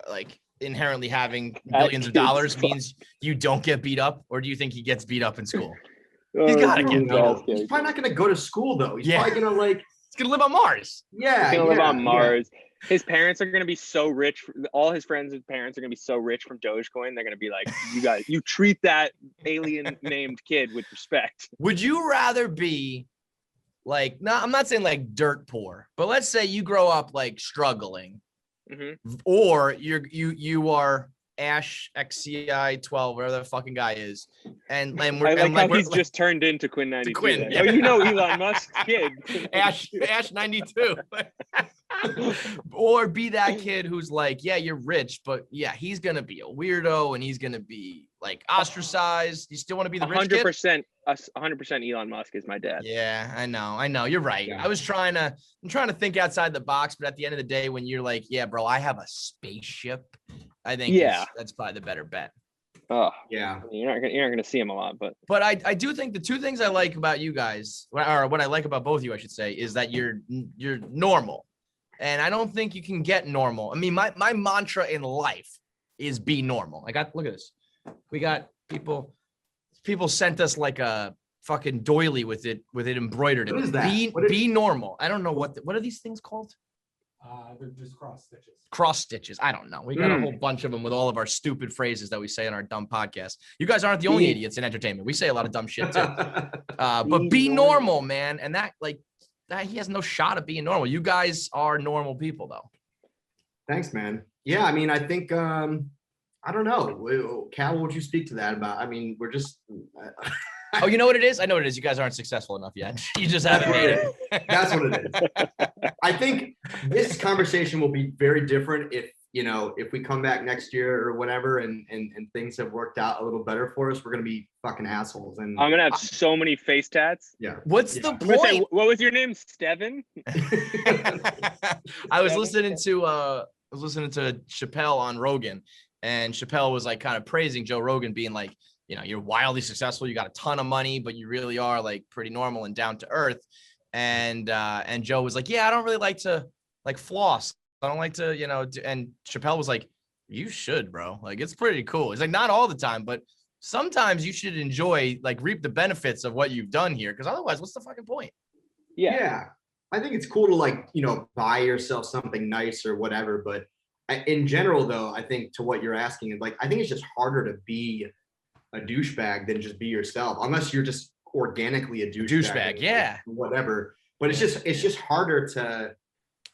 like inherently having billions of dollars means you don't get beat up, or do you think he gets beat up in school? He's gotta get beat up. He's probably not gonna go to school though. He's probably gonna he's gonna live on Mars. Yeah, he's gonna live on Mars. His parents are gonna be so rich. All his friends' parents are gonna be so rich from Dogecoin. They're gonna be like, you treat that alien named kid with respect. Would you rather be like, no, I'm not saying like dirt poor, but let's say you grow up like struggling or you are Ash XCI 12, whatever the fucking guy is, and we're I like and how we're, he's just turned into Quinn 92. Quinn, Like, yeah. oh, you know Elon Musk's kid. Ash 92. Or be that kid who's like, yeah, you're rich, but yeah, he's gonna be a weirdo and he's gonna be like ostracized. You still want to be the rich kid? 100% Elon Musk is my dad. Yeah, I know. You're right. Yeah. I'm trying to think outside the box, but at the end of the day, when you're like, yeah, bro, I have a spaceship, I think that's probably the better bet. Oh Yeah. I mean, you're not gonna see him a lot, but I do think the two things I like about you guys, or what I like about both of you, I should say, is that you're normal. And I don't think you can get normal. I mean, my mantra in life is be normal. Look at this. We got people sent us like a fucking doily with it embroidered in What it. is that? Be normal. I don't know what are these things called? They're just cross stitches. Cross stitches. I don't know. We got a whole bunch of them with all of our stupid phrases that we say in our dumb podcast. You guys aren't the only idiots in entertainment. We say a lot of dumb shit too. But be normal, man. And that he has no shot at being normal. You guys are normal people, though. Thanks, man. Yeah, I mean, I think I don't know. Cal, what would you speak to that about? I mean, we're just Oh, you know what it is? I know what it is. You guys aren't successful enough yet. You just haven't made it. That's what it is. I think this conversation will be very different if we come back next year or whatever and things have worked out a little better for us. We're gonna be fucking assholes. And I'm gonna have so many face tats. yeah. What's the I'm gonna say, point? what was your name? Steven? I was listening to Chappelle on Rogan, and Chappelle was like kind of praising Joe Rogan, being like, you're wildly successful, you got a ton of money, but you really are like pretty normal and down to earth. And Joe was like, yeah, I don't really like to like floss. I don't like to, and Chappelle was like, you should, bro. Like, it's pretty cool. It's like, not all the time, but sometimes you should enjoy, like, reap the benefits of what you've done here. Cause otherwise, what's the fucking point? Yeah. I think it's cool to like, buy yourself something nice or whatever. But in general, though, I think to what you're asking, like, I think it's just harder to be a douchebag than just be yourself, unless you're just organically a douchebag. Yeah. Whatever. But it's just harder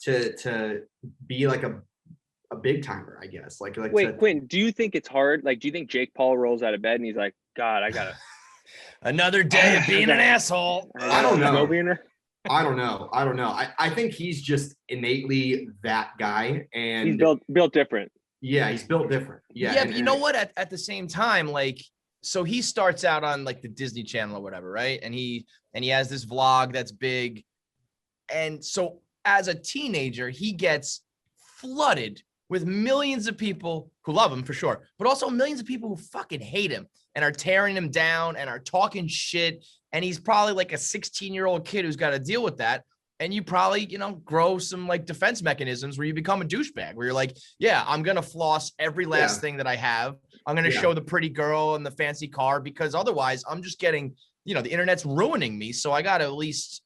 to be like a big timer, I guess. Wait, Quinn, do you think it's hard? Like, do you think Jake Paul rolls out of bed and he's like, God, I gotta another day of being an asshole? I don't know. I don't know. I think he's just innately that guy, and he's built different. Yeah, he's built different. Yeah. But you know what? At the same time, like, so he starts out on like the Disney Channel or whatever, right? And he has this vlog that's big. And so as a teenager, he gets flooded with millions of people who love him for sure, but also millions of people who fucking hate him and are tearing him down and are talking shit. And he's probably like a 16-year-old kid who's got to deal with that. And you probably, grow some like defense mechanisms where you become a douchebag, where you're like, yeah, I'm going to floss every last thing that I have. I'm going to show the pretty girl and the fancy car, because otherwise I'm just getting, the internet's ruining me. So I got to at least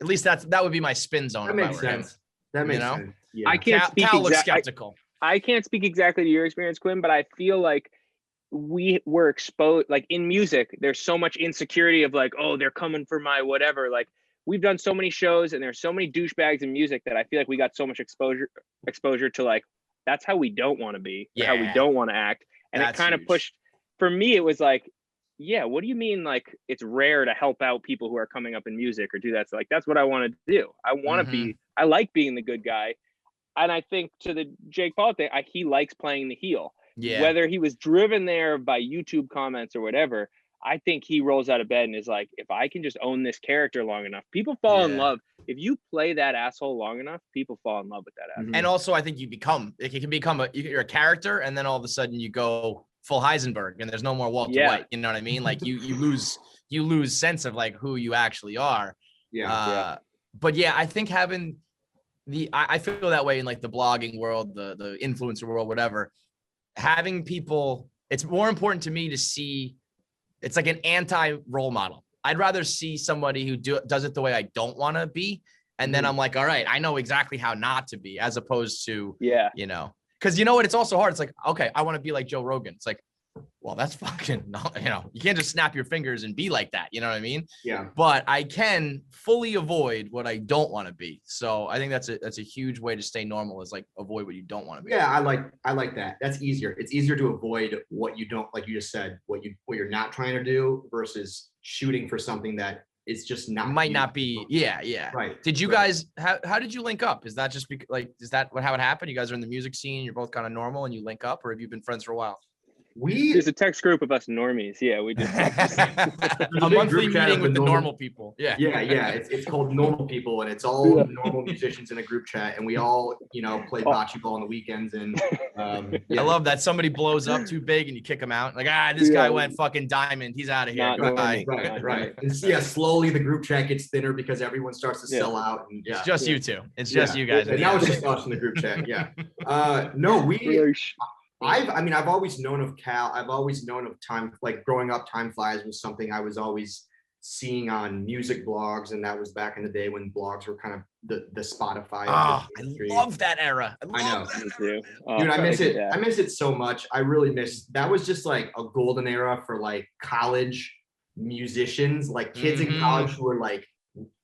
that would be my spin zone. That makes sense. That makes sense. Yeah. I can't speak Cal looks skeptical. I can't speak exactly to your experience, Quinn, but I feel like we were exposed, like in music, there's so much insecurity of like, oh, they're coming for my whatever. Like, we've done so many shows and there's so many douchebags in music that I feel like we got so much exposure to, like, that's how we don't want to be, how we don't want to act. And it kind of pushed, for me, it was like, yeah, what do you mean? Like, it's rare to help out people who are coming up in music or do that. So like, that's what I want to do. I want to be, I like being the good guy. And I think to the Jake Paul thing, he likes playing the heel. Yeah. Whether he was driven there by YouTube comments or whatever, I think he rolls out of bed and is like, if I can just own this character long enough, people fall in love. If you play that asshole long enough, people fall in love with that asshole. And also, I think you're a character, and then all of a sudden you go full Heisenberg, and there's no more Walter White. You know what I mean? Like you lose sense of like who you actually are. But yeah, I think having I feel that way in like the blogging world, the influencer world, whatever. Having people, it's more important to me to see. It's like an anti-role model. I'd rather see somebody who does it the way I don't want to be. And then I'm like, all right, I know exactly how not to be, as opposed to, because you know what? It's also hard. It's like, okay, I want to be like Joe Rogan. It's like, well, that's fucking, you can't just snap your fingers and be like that. You know what I mean? Yeah. But I can fully avoid what I don't want to be. So I think that's a huge way to stay normal, is like avoid what you don't want to be. Yeah, I like that. That's easier. It's easier to avoid what you don't, like you just said, what you're not trying to do versus shooting for something that is just not Might not be. Yeah. Right. Did you right. guys, how did you link up? Is that just is that how it happened? You guys are in the music scene, you're both kind of normal and you link up, or have you been friends for a while? There's a text group of us normies. Yeah, we just a monthly meeting with the normal people. Yeah. It's called Normal People, and it's all normal musicians in a group chat, and we all play bocce ball on the weekends. And I love that somebody blows up too big and you kick him out. Like, this guy went fucking diamond. He's out of here. Right. And slowly the group chat gets thinner because everyone starts to sell out. And it's just you two. It's just you guys. And now it's just us in the group chat. Yeah. I've always known of Cal. I've always known of growing up, Timeflies was something I was always seeing on music blogs. And that was back in the day when blogs were kind of the Spotify. I love that era. I know. Me too. Dude, I miss it. I miss it so much. I really miss, that was just like a golden era for like college musicians, like kids in college who were like,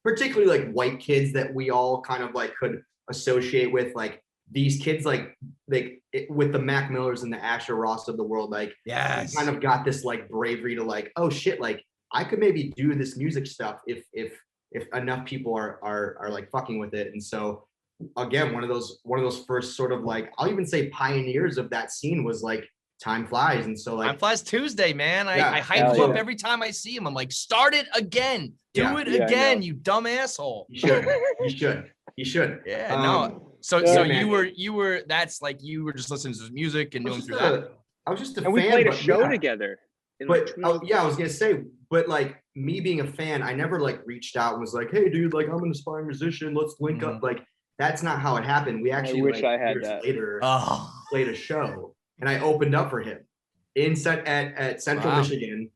particularly like white kids that we all kind of like could associate with, like these kids with the Mac Millers and the Asher Ross of the world, like kind of got this like bravery to like, oh shit, like I could maybe do this music stuff if enough people are like fucking with it. And so again, one of those first sort of like, I'll even say pioneers of that scene was like Timeflies. And so like Timeflies Tuesday, man. I hype him up every time I see him. I'm like, start it again. Do it again, you dumb asshole. You should. Yeah, no. So you were that's like you were just listening to his music and doing through that. I was just a fan. And we played a show together. But I was gonna say, but like me being a fan, I never like reached out and was like, hey dude, like I'm an aspiring musician, let's link up. Like that's not how it happened. We actually later played a show and I opened up for him at Central Michigan.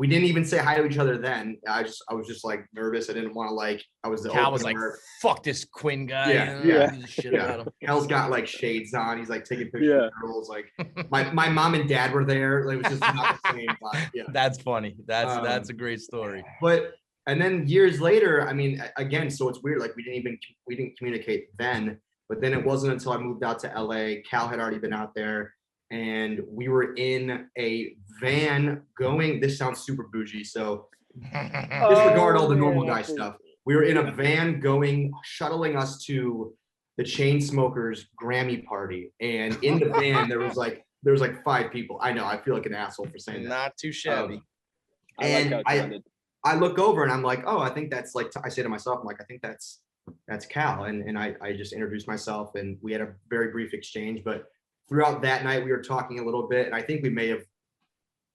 We didn't even say hi to each other then. I was just like nervous. I didn't want to like, I was the Cal was like, fuck this Quinn guy. Yeah. Cal's got like shades on. He's like taking pictures of girls. Like my mom and dad were there. Like, it was just not the same vibe. Yeah. That's funny. That's a great story. And then years later, I mean, again, so it's weird. Like we didn't communicate then, but then it wasn't until I moved out to LA. Cal had already been out there. And we were in a van going, this sounds super bougie, so disregard all the normal guy stuff. We were in a van shuttling us to the Chainsmokers Grammy party. And in the van, there was like 5 people. I know, I feel like an asshole for saying that. Not too shabby. I look over and I'm like, oh, I think that's like, I say to myself, I'm like, I think that's Cal. And I just introduced myself and we had a very brief exchange, but throughout that night, we were talking a little bit, and I think we may have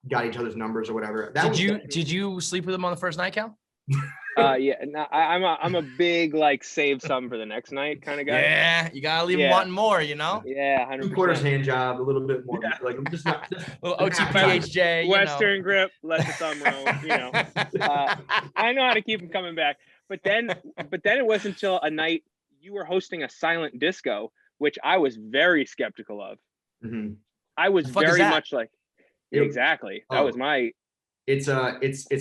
got each other's numbers or whatever. Did you sleep with him on the first night, Cal? Yeah. No, I'm a big like save some for the next night kind of guy. Yeah, you gotta leave him wanting more, you know. Yeah, 100%. 3/4 hand job, a little bit more. Like I'm just not. Little OTPHJ. Western grip, let the thumb roll. You know, I know how to keep him coming back. But then it wasn't until a night you were hosting a silent disco, which I was very skeptical of. Mm-hmm. I was very much like, exactly. That was my. It's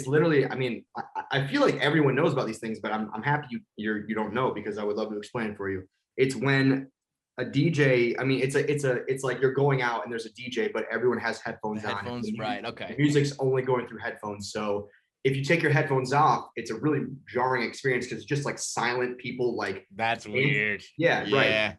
literally. I mean, I feel like everyone knows about these things, but I'm happy you don't know because I would love to explain it for you. It's when a DJ. I mean, it's like you're going out and there's a DJ, but everyone has headphones on. Headphones, right? Okay. The music's only going through headphones, so. If you take your headphones off, it's a really jarring experience because it's just like silent people. Like that's weird. Yeah, right.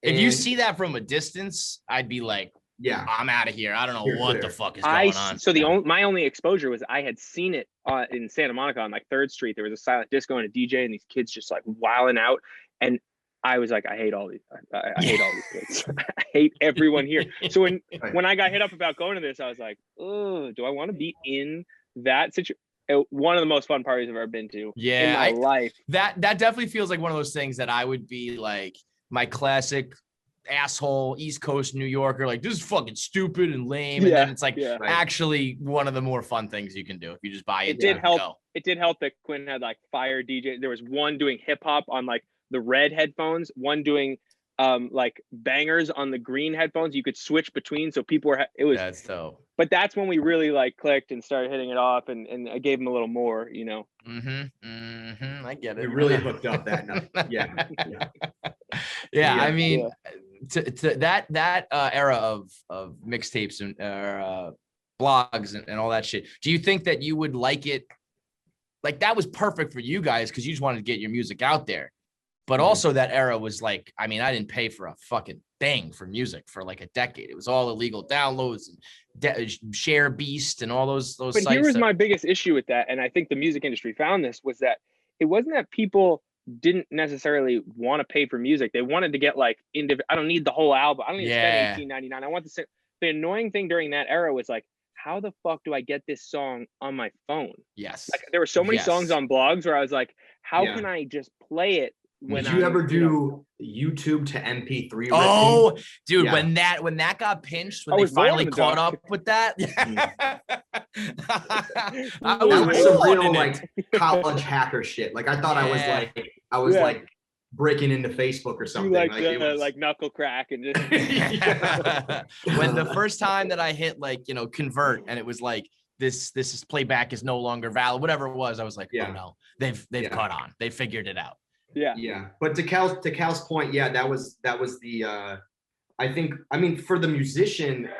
If you see that from a distance, I'd be like, yeah, I'm out of here. I don't know what the fuck is going on. So my only exposure was I had seen it in Santa Monica on like 3rd Street. There was a silent disco and a DJ and these kids just like wilding out. And I was like, I hate all these. I hate all these kids. I hate everyone here. So when I got hit up about going to this, I was like, oh, do I want to be in that situation? One of the most fun parties I've ever been to in my life. That definitely feels like one of those things that I would be like my classic asshole East Coast New Yorker, like this is fucking stupid and lame. And then it's like actually one of the more fun things you can do if you just buy it. It did help. It did help that Quinn had like fire DJ. There was one doing hip hop on like the red headphones, one doing like bangers on the green headphones you could switch between, so people were it was That's dope. but that's when we really like clicked and started hitting it off, and I gave him a little more, you know. I get it. We really hooked up that night. Yeah. Yeah, I Yeah. mean, to that era of mixtapes and blogs and all that shit. Do you think that you would like it? Like that was perfect for you guys because you just wanted to get your music out there. But also that era was like, I mean, I didn't pay for a fucking thing for music for like a decade. It was all illegal downloads and Share Beast and all those But sites. here was my biggest issue with that, and I think the music industry found this, was that it wasn't that people didn't necessarily want to pay for music. They wanted to get like I don't need the whole album. I don't need to spend $18.99. I want the annoying thing during that era was like, how the fuck do I get this song on my phone? Yes. Like there were so many songs on blogs where I was like, how can I just play it? Did you ever do YouTube to MP3? Oh, dude, when that got pinched, when they finally caught up with that, I was some real like college hacker shit. Like I thought I was like breaking into Facebook or something. Like knuckle crack and just when the first time that I hit like convert and it was like this is playback is no longer valid, whatever it was, I was like, oh no, they've caught on, they figured it out. Yeah. But to Cal's point, that was the I mean for the musician,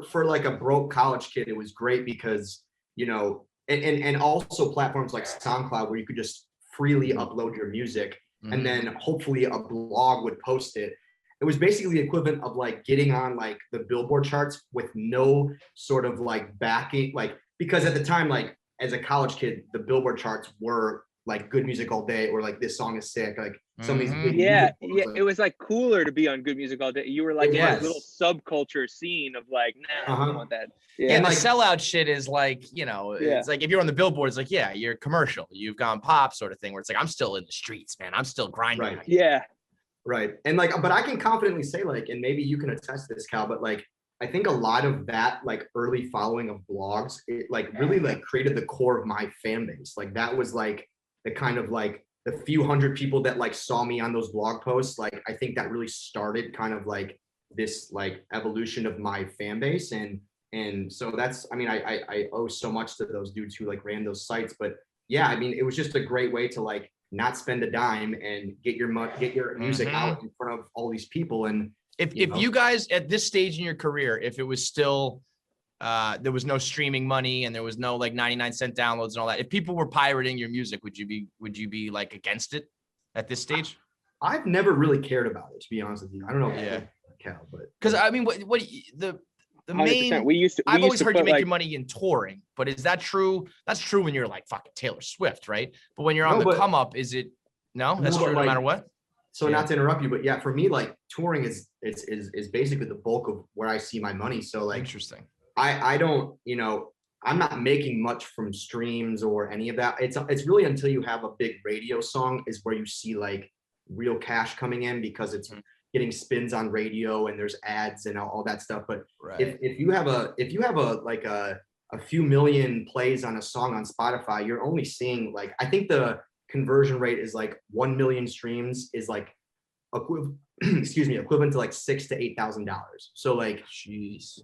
for like a broke college kid, it was great because and also platforms like SoundCloud where you could just freely upload your music and then hopefully a blog would post it. It was basically the equivalent of like getting on like the Billboard charts with no sort of like backing, like because at the time, like as a college kid, the Billboard charts were like Good Music All Day or like This Song Is Sick, like some of these big it was like cooler to be on Good Music All Day. You were like in this little subculture scene of like, I don't want that. And like, the sellout shit is like, it's like if you're on the Billboard, it's like, you're commercial, you've gone pop sort of thing where it's like, I'm still in the streets, man, I'm still grinding. Right. And like, but I can confidently say like, and maybe you can attest to this, Cal, but like I think a lot of that like early following of blogs, it like really like created the core of my fan base. Like that was like the kind of like the few hundred people that like saw me on those blog posts. Like I think that really started kind of like this like evolution of my fan base. And so that's, I mean, I owe so much to those dudes who like ran those sites. But yeah, I mean, it was just a great way to like not spend a dime and get your music out in front of all these people. And if you guys at this stage in your career, if it was still there was no streaming money and there was no like 99-cent downloads and all that, if people were pirating your music, would you be like against it at this stage? I've never really cared about it, to be honest with you. I don't know Cal, but because I mean what the main I've always heard you make your money in touring, but is that true? That's true when you're like fucking Taylor Swift, right? But when you're on the come up, is it that's true no matter what? So not to interrupt you, but yeah, for me, like touring is basically the bulk of where I see my money. So like interesting. I don't, I'm not making much from streams or any of that. It's really until you have a big radio song is where you see like real cash coming in because it's getting spins on radio and there's ads and all that stuff. But if you have a few million plays on a song on Spotify, you're only seeing like, I think the conversion rate is like 1 million streams is like equivalent to like $6,000 to $8,000. So like,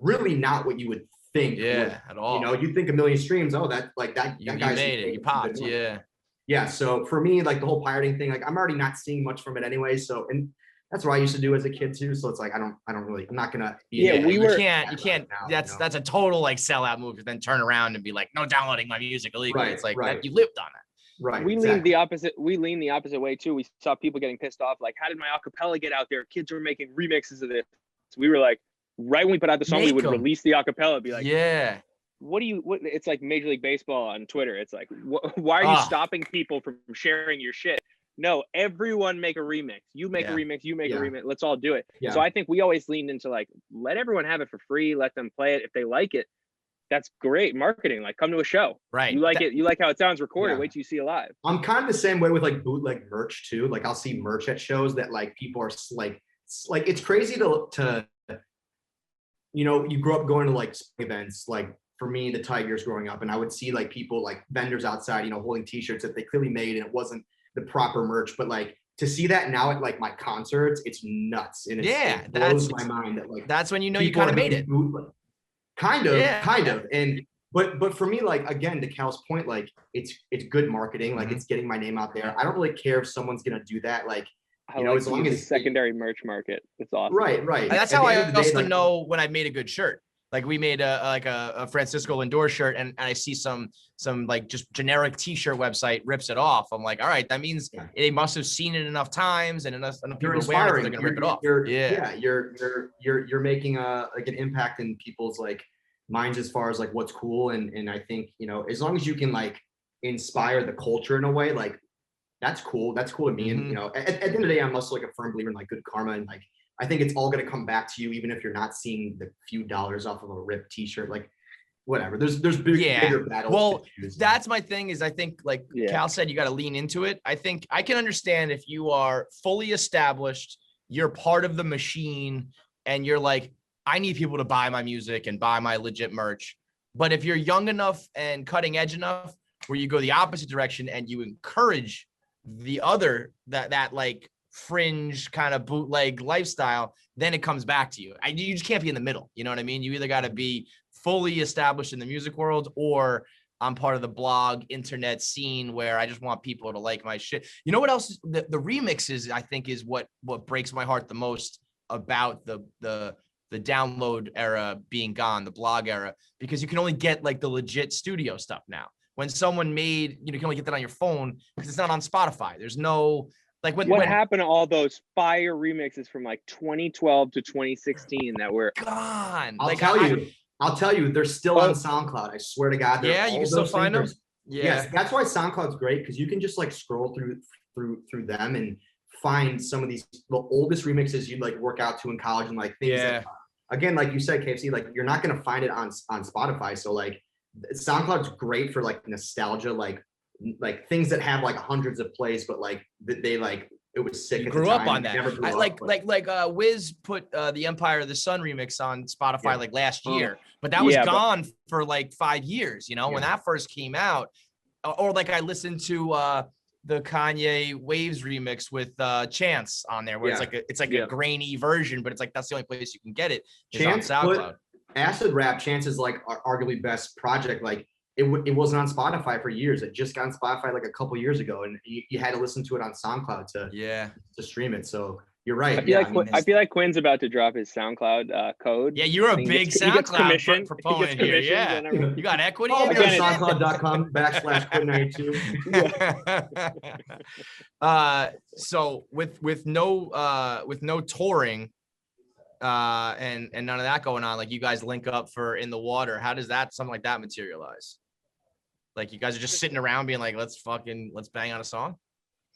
really not what you would think. At all. You think 1 million streams. Oh, that guy's made it. You popped. Yeah. So for me, like the whole pirating thing, like I'm already not seeing much from it anyway. So, and that's what I used to do as a kid too. So it's like, I'm not gonna. You can't. That's a total like sellout move. Then turn around and be like, no downloading my music illegally. It's like that you lived on it. Right. We leaned the opposite. We leaned the opposite way too. We saw people getting pissed off. Like, how did my acapella get out there? Kids were making remixes of this. So we were like, right when we put out the song, we would release the acapella. Be like, what it's like Major League Baseball on Twitter. It's like, why are you stopping people from sharing your shit? No, everyone make a remix. You make a remix. You make a remix. Let's all do it. So I think we always leaned into like, let everyone have it for free. Let them play it. If they like it, that's great marketing. Like, come to a show. Right. You like it. You like how it sounds recorded. Wait till you see it live. I'm kind of the same way with like bootleg merch too. Like I'll see merch at shows that like people are like it's crazy to you grow up going to like events, like for me, the Tigers growing up, and I would see like people like vendors outside, holding t-shirts that they clearly made and it wasn't the proper merch, but like to see that now at like my concerts, it's nuts. And it blows my mind that like that's when you know you kind of made it. Kind of. And but for me, like again, to Cal's point, like it's good marketing, like it's getting my name out there. I don't really care if someone's gonna do that, like as long as secondary merch market. It's awesome. Right. And that's how I also know when I made a good shirt. Like we made a Francisco Lindor shirt, and I see some like just generic T-shirt website rips it off. I'm like, all right, that means they must have seen it enough times, and enough people are wearing it, they're gonna rip it off. You're making like an impact in people's like minds as far as like what's cool, and I think as long as you can like inspire the culture in a way, like that's cool to me. And at the end of the day, I'm also like a firm believer in like good karma, and like I think it's all going to come back to you, even if you're not seeing the few dollars off of a ripped T-shirt, like whatever. There's bigger battles. Well, that's my thing is I think like Cal said, you got to lean into it. I think I can understand if you are fully established, you're part of the machine, and you're like, I need people to buy my music and buy my legit merch. But if you're young enough and cutting edge enough where you go the opposite direction and you encourage the other, that like fringe kind of bootleg lifestyle, then it comes back to you. You just can't be in the middle. You know what I mean? You either got to be fully established in the music world, or I'm part of the blog internet scene where I just want people to like my shit. You know what else? The remixes, I think, is what breaks my heart the most about the download era being gone, the blog era, because you can only get like the legit studio stuff now. When someone made, you can only get that on your phone because it's not on Spotify. There's no like what happened to all those fire remixes from like 2012 to 2016 that were gone? I'll tell you, they're still on SoundCloud. I swear to God. Yeah, you can still find them. Yeah, yes, that's why SoundCloud's great, because you can just like scroll through them and find some of the oldest remixes you'd like work out to in college, and like things that, again, like you said, KFC, like you're not gonna find it on Spotify. So like SoundCloud's great for like nostalgia, like things that have like hundreds of plays, but like they like it was sick. You grew up on that. Like Wiz put the Empire of the Sun remix on Spotify like last year, but that was gone for like 5 years. When that first came out, or like I listened to the Kanye Waves remix with Chance on there, where it's like a grainy version, but it's like that's the only place you can get it. Chance on SoundCloud. Acid Rap, Chance's like arguably best project. Like it wasn't on Spotify for years. It just got on Spotify like a couple years ago, and you had to listen to it on SoundCloud to stream it. So you're right. I feel like Quinn's about to drop his SoundCloud code. Yeah, you're a big SoundCloud proponent here. Yeah, you got equity. SoundCloud.com /Quinn92. So with no touring, and none of that going on, like you guys link up for In the Water. How does something like that materialize? Like you guys are just sitting around being like, let's bang on a song.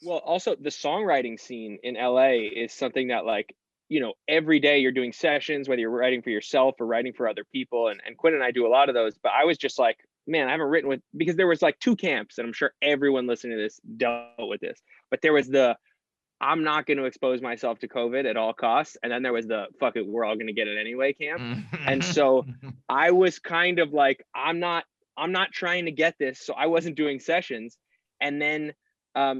Well, also the songwriting scene in LA is something that like, every day you're doing sessions, whether you're writing for yourself or writing for other people. And Quinn and I do a lot of those, but I was just like, man, I haven't written because there was like two camps, and I'm sure everyone listening to this dealt with this, but there was I'm not going to expose myself to COVID at all costs. And then there was the fuck it, we're all going to get it anyway camp. And so I was kind of like, I'm not trying to get this. So I wasn't doing sessions. And then,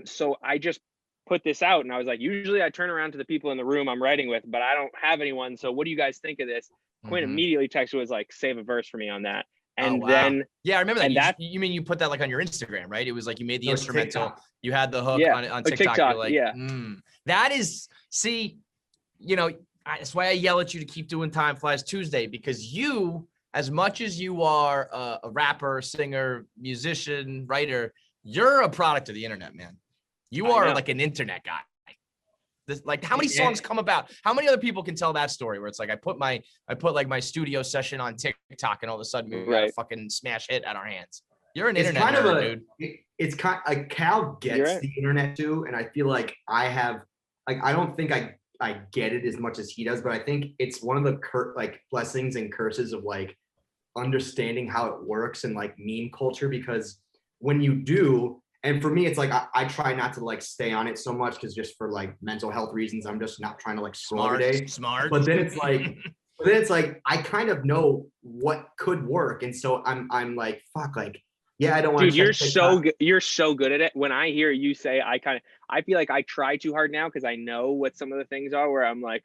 so I just put this out, and I was like, usually I turn around to the people in the room I'm writing with, but I don't have anyone. So what do you guys think of this? Quinn immediately texted, was like, save a verse for me on that. And then, I remember that. You mean you put that like on your Instagram, right? It was like you made the instrumental, TikTok. You had the hook on TikTok. You're like, that is, see, that's why I yell at you to keep doing Timeflies Tuesday, because you, as much as you are a rapper, singer, musician, writer, you're a product of the internet, man. You are like an internet guy. Like how many songs come about? How many other people can tell that story where it's like I put like my studio session on TikTok, and all of a sudden we got a fucking smash hit at our hands. You're an internet nerd, dude. It's kind of like Cal gets the internet too, and I feel like I have I don't think I get it as much as he does, but I think it's one of the blessings and curses of like understanding how it works and like meme culture, because when you do. And for me, it's like I try not to like stay on it so much, because just for like mental health reasons, I'm just not trying to like scroll today. Smart. But then it's like I kind of know what could work, and so I'm like, fuck, like yeah, I don't want Dude, to you're so good. You're so good at it. When I hear you say, I feel like I try too hard now because I know what some of the things are where I'm like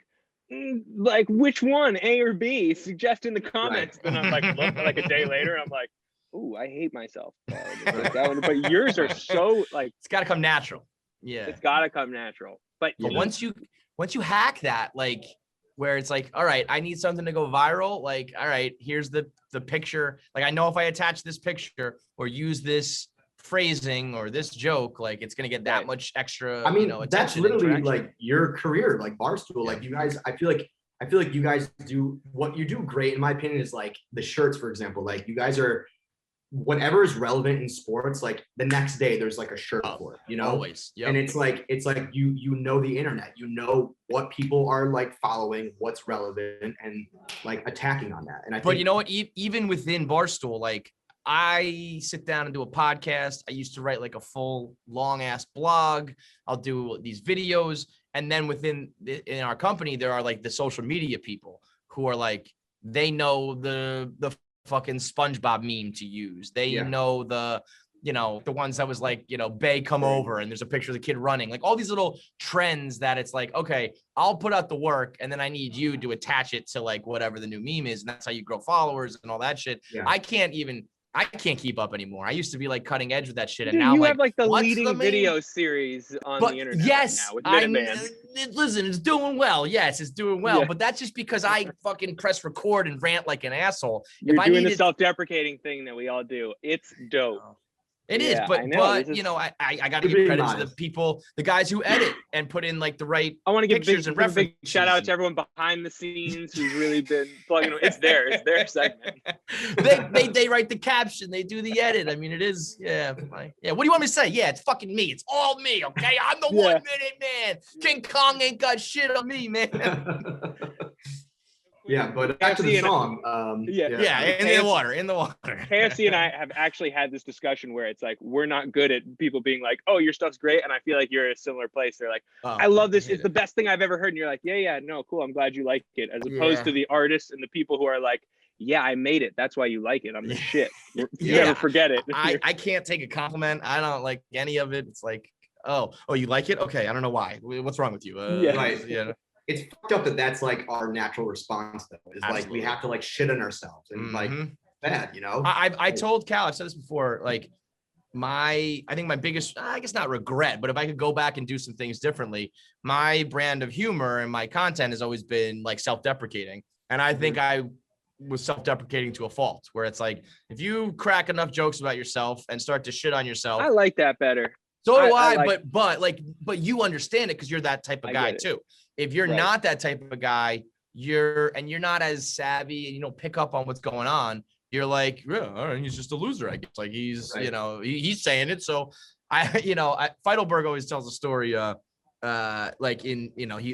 which one, A or B? Suggest in the comments. Then I'm like, look, like a day later, I'm like, ooh, I hate myself. That one. But yours are so like It's got to come natural. Yeah. it's gotta come natural. But But once you hack that, like where it's like, all right, I need something to go viral. Like, all right, here's the picture. Like, I know if I attach this picture or use this phrasing or this joke, like it's gonna get that Right. much extra. I mean, attention. that's literally interaction. like your career, like Barstool. Like you guys, I feel like you guys do what you do great, in my opinion, is like the shirts, for example. Like you guys are, whatever is relevant in sports, like the next day there's like a shirt for it, you know? Always. Yep. And it's like you know the internet, you know what people are like following, what's relevant, and like attacking on that. And I But think, you know what? Even within Barstool, like I sit down and do a podcast. I used to write like a full long ass blog. I'll do these videos. And then in our company, there are like the social media people who are like, they know the fucking SpongeBob meme to use. They know the ones that was like, Bay come over and there's a picture of the kid running, like all these little trends that it's like, okay, I'll put out the work and then I need you to attach it to like whatever the new meme is. And that's how you grow followers and all that shit. Yeah. I can't keep up anymore. I used to be like cutting edge with that shit. And dude, now you I'm have like the what's leading the meme? video series on the internet Yes, right now with Minuteman. listen, it's doing well. Yes, it's doing well. Yeah. But that's just because I fucking press record and rant like an asshole. You're if I doing needed, the self-deprecating thing that we all do. It's dope. It is, Yeah, but I know, this is- I got to You're give being credit to the modest. people, the guys who edit and put in like the right I want to give pictures and a big references. shout out to everyone behind the scenes who's really been plugging. It's their segment. they write the caption, they do the edit. I mean, it is, yeah. What do you want me to say? Yeah, it's fucking me. It's all me, okay? I'm the 1 minute man. King Kong ain't got shit on me, man. yeah, but back to the song. Yeah, in the water. KFC and I have actually had this discussion where it's like we're not good at people being like, "Oh, your stuff's great," and I feel like you're in a similar place. They're like, "I love this. It's the best thing I've ever heard," and you're like, "Yeah, no, cool. I'm glad you like it." As opposed to the artists and the people who are like, "Yeah, I made it. That's why you like it. I'm the shit. You never forget it." I can't take a compliment. I don't like any of it. It's like, oh, you like it? Okay, I don't know why. What's wrong with you? Right. Yeah. It's fucked up that that's like our natural response though. Is like we have to like shit on ourselves and like bad, you know. I told Cal, I've said this before, like I think my biggest, I guess not regret, but if I could go back and do some things differently, my brand of humor and my content has always been like self-deprecating. And I think I was self-deprecating to a fault, where it's like, if you crack enough jokes about yourself and start to shit on yourself. I like that better. So do I like, but you understand it because you're that type of guy too. If you're not that type of guy, you're not as savvy and you don't pick up on what's going on. You're like, yeah, all right, he's just a loser, I guess. Like he's, he's saying it. So Feidelberg always tells a story. Like in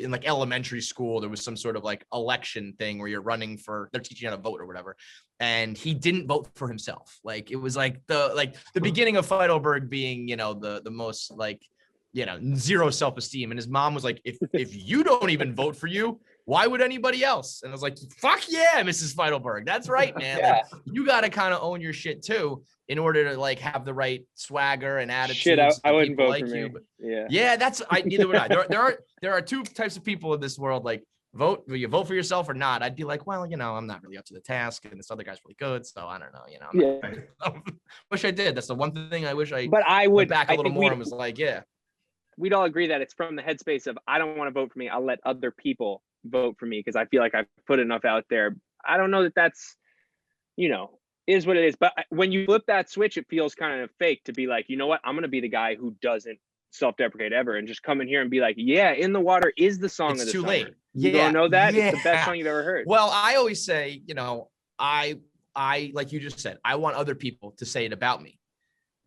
like elementary school, there was some sort of like election thing where you're running for, they're teaching you how to vote or whatever. And he didn't vote for himself. Like it was like the beginning of Feidelberg being, the most like, zero self-esteem. And his mom was like, if you don't even vote for you, why would anybody else? And I was like, fuck yeah, Mrs. Feidelberg. That's right, man. Yeah. Like, you got to kind of own your shit too, in order to like have the right swagger and attitude. Shit, I wouldn't vote for me. But yeah, neither would I. There are two types of people in this world. Like will you vote for yourself or not? I'd be like, well, I'm not really up to the task, and this other guy's really good, so I don't know. Wish I did. That's the one thing I wish I. But I would went back a little more and was like, yeah. We'd all agree that it's from the headspace of I don't want to vote for me. I'll let other people vote for me because I feel like I've put enough out there. I don't know that that's, is what it is. But when you flip that switch, it feels kind of fake to be like, you know what? I'm going to be the guy who doesn't self-deprecate ever and just come in here and be like, yeah, In the Water is the song of the too summer. late. You don't know that? It's the best song you've ever heard. Well, I always say, I like you just said, I want other people to say it about me.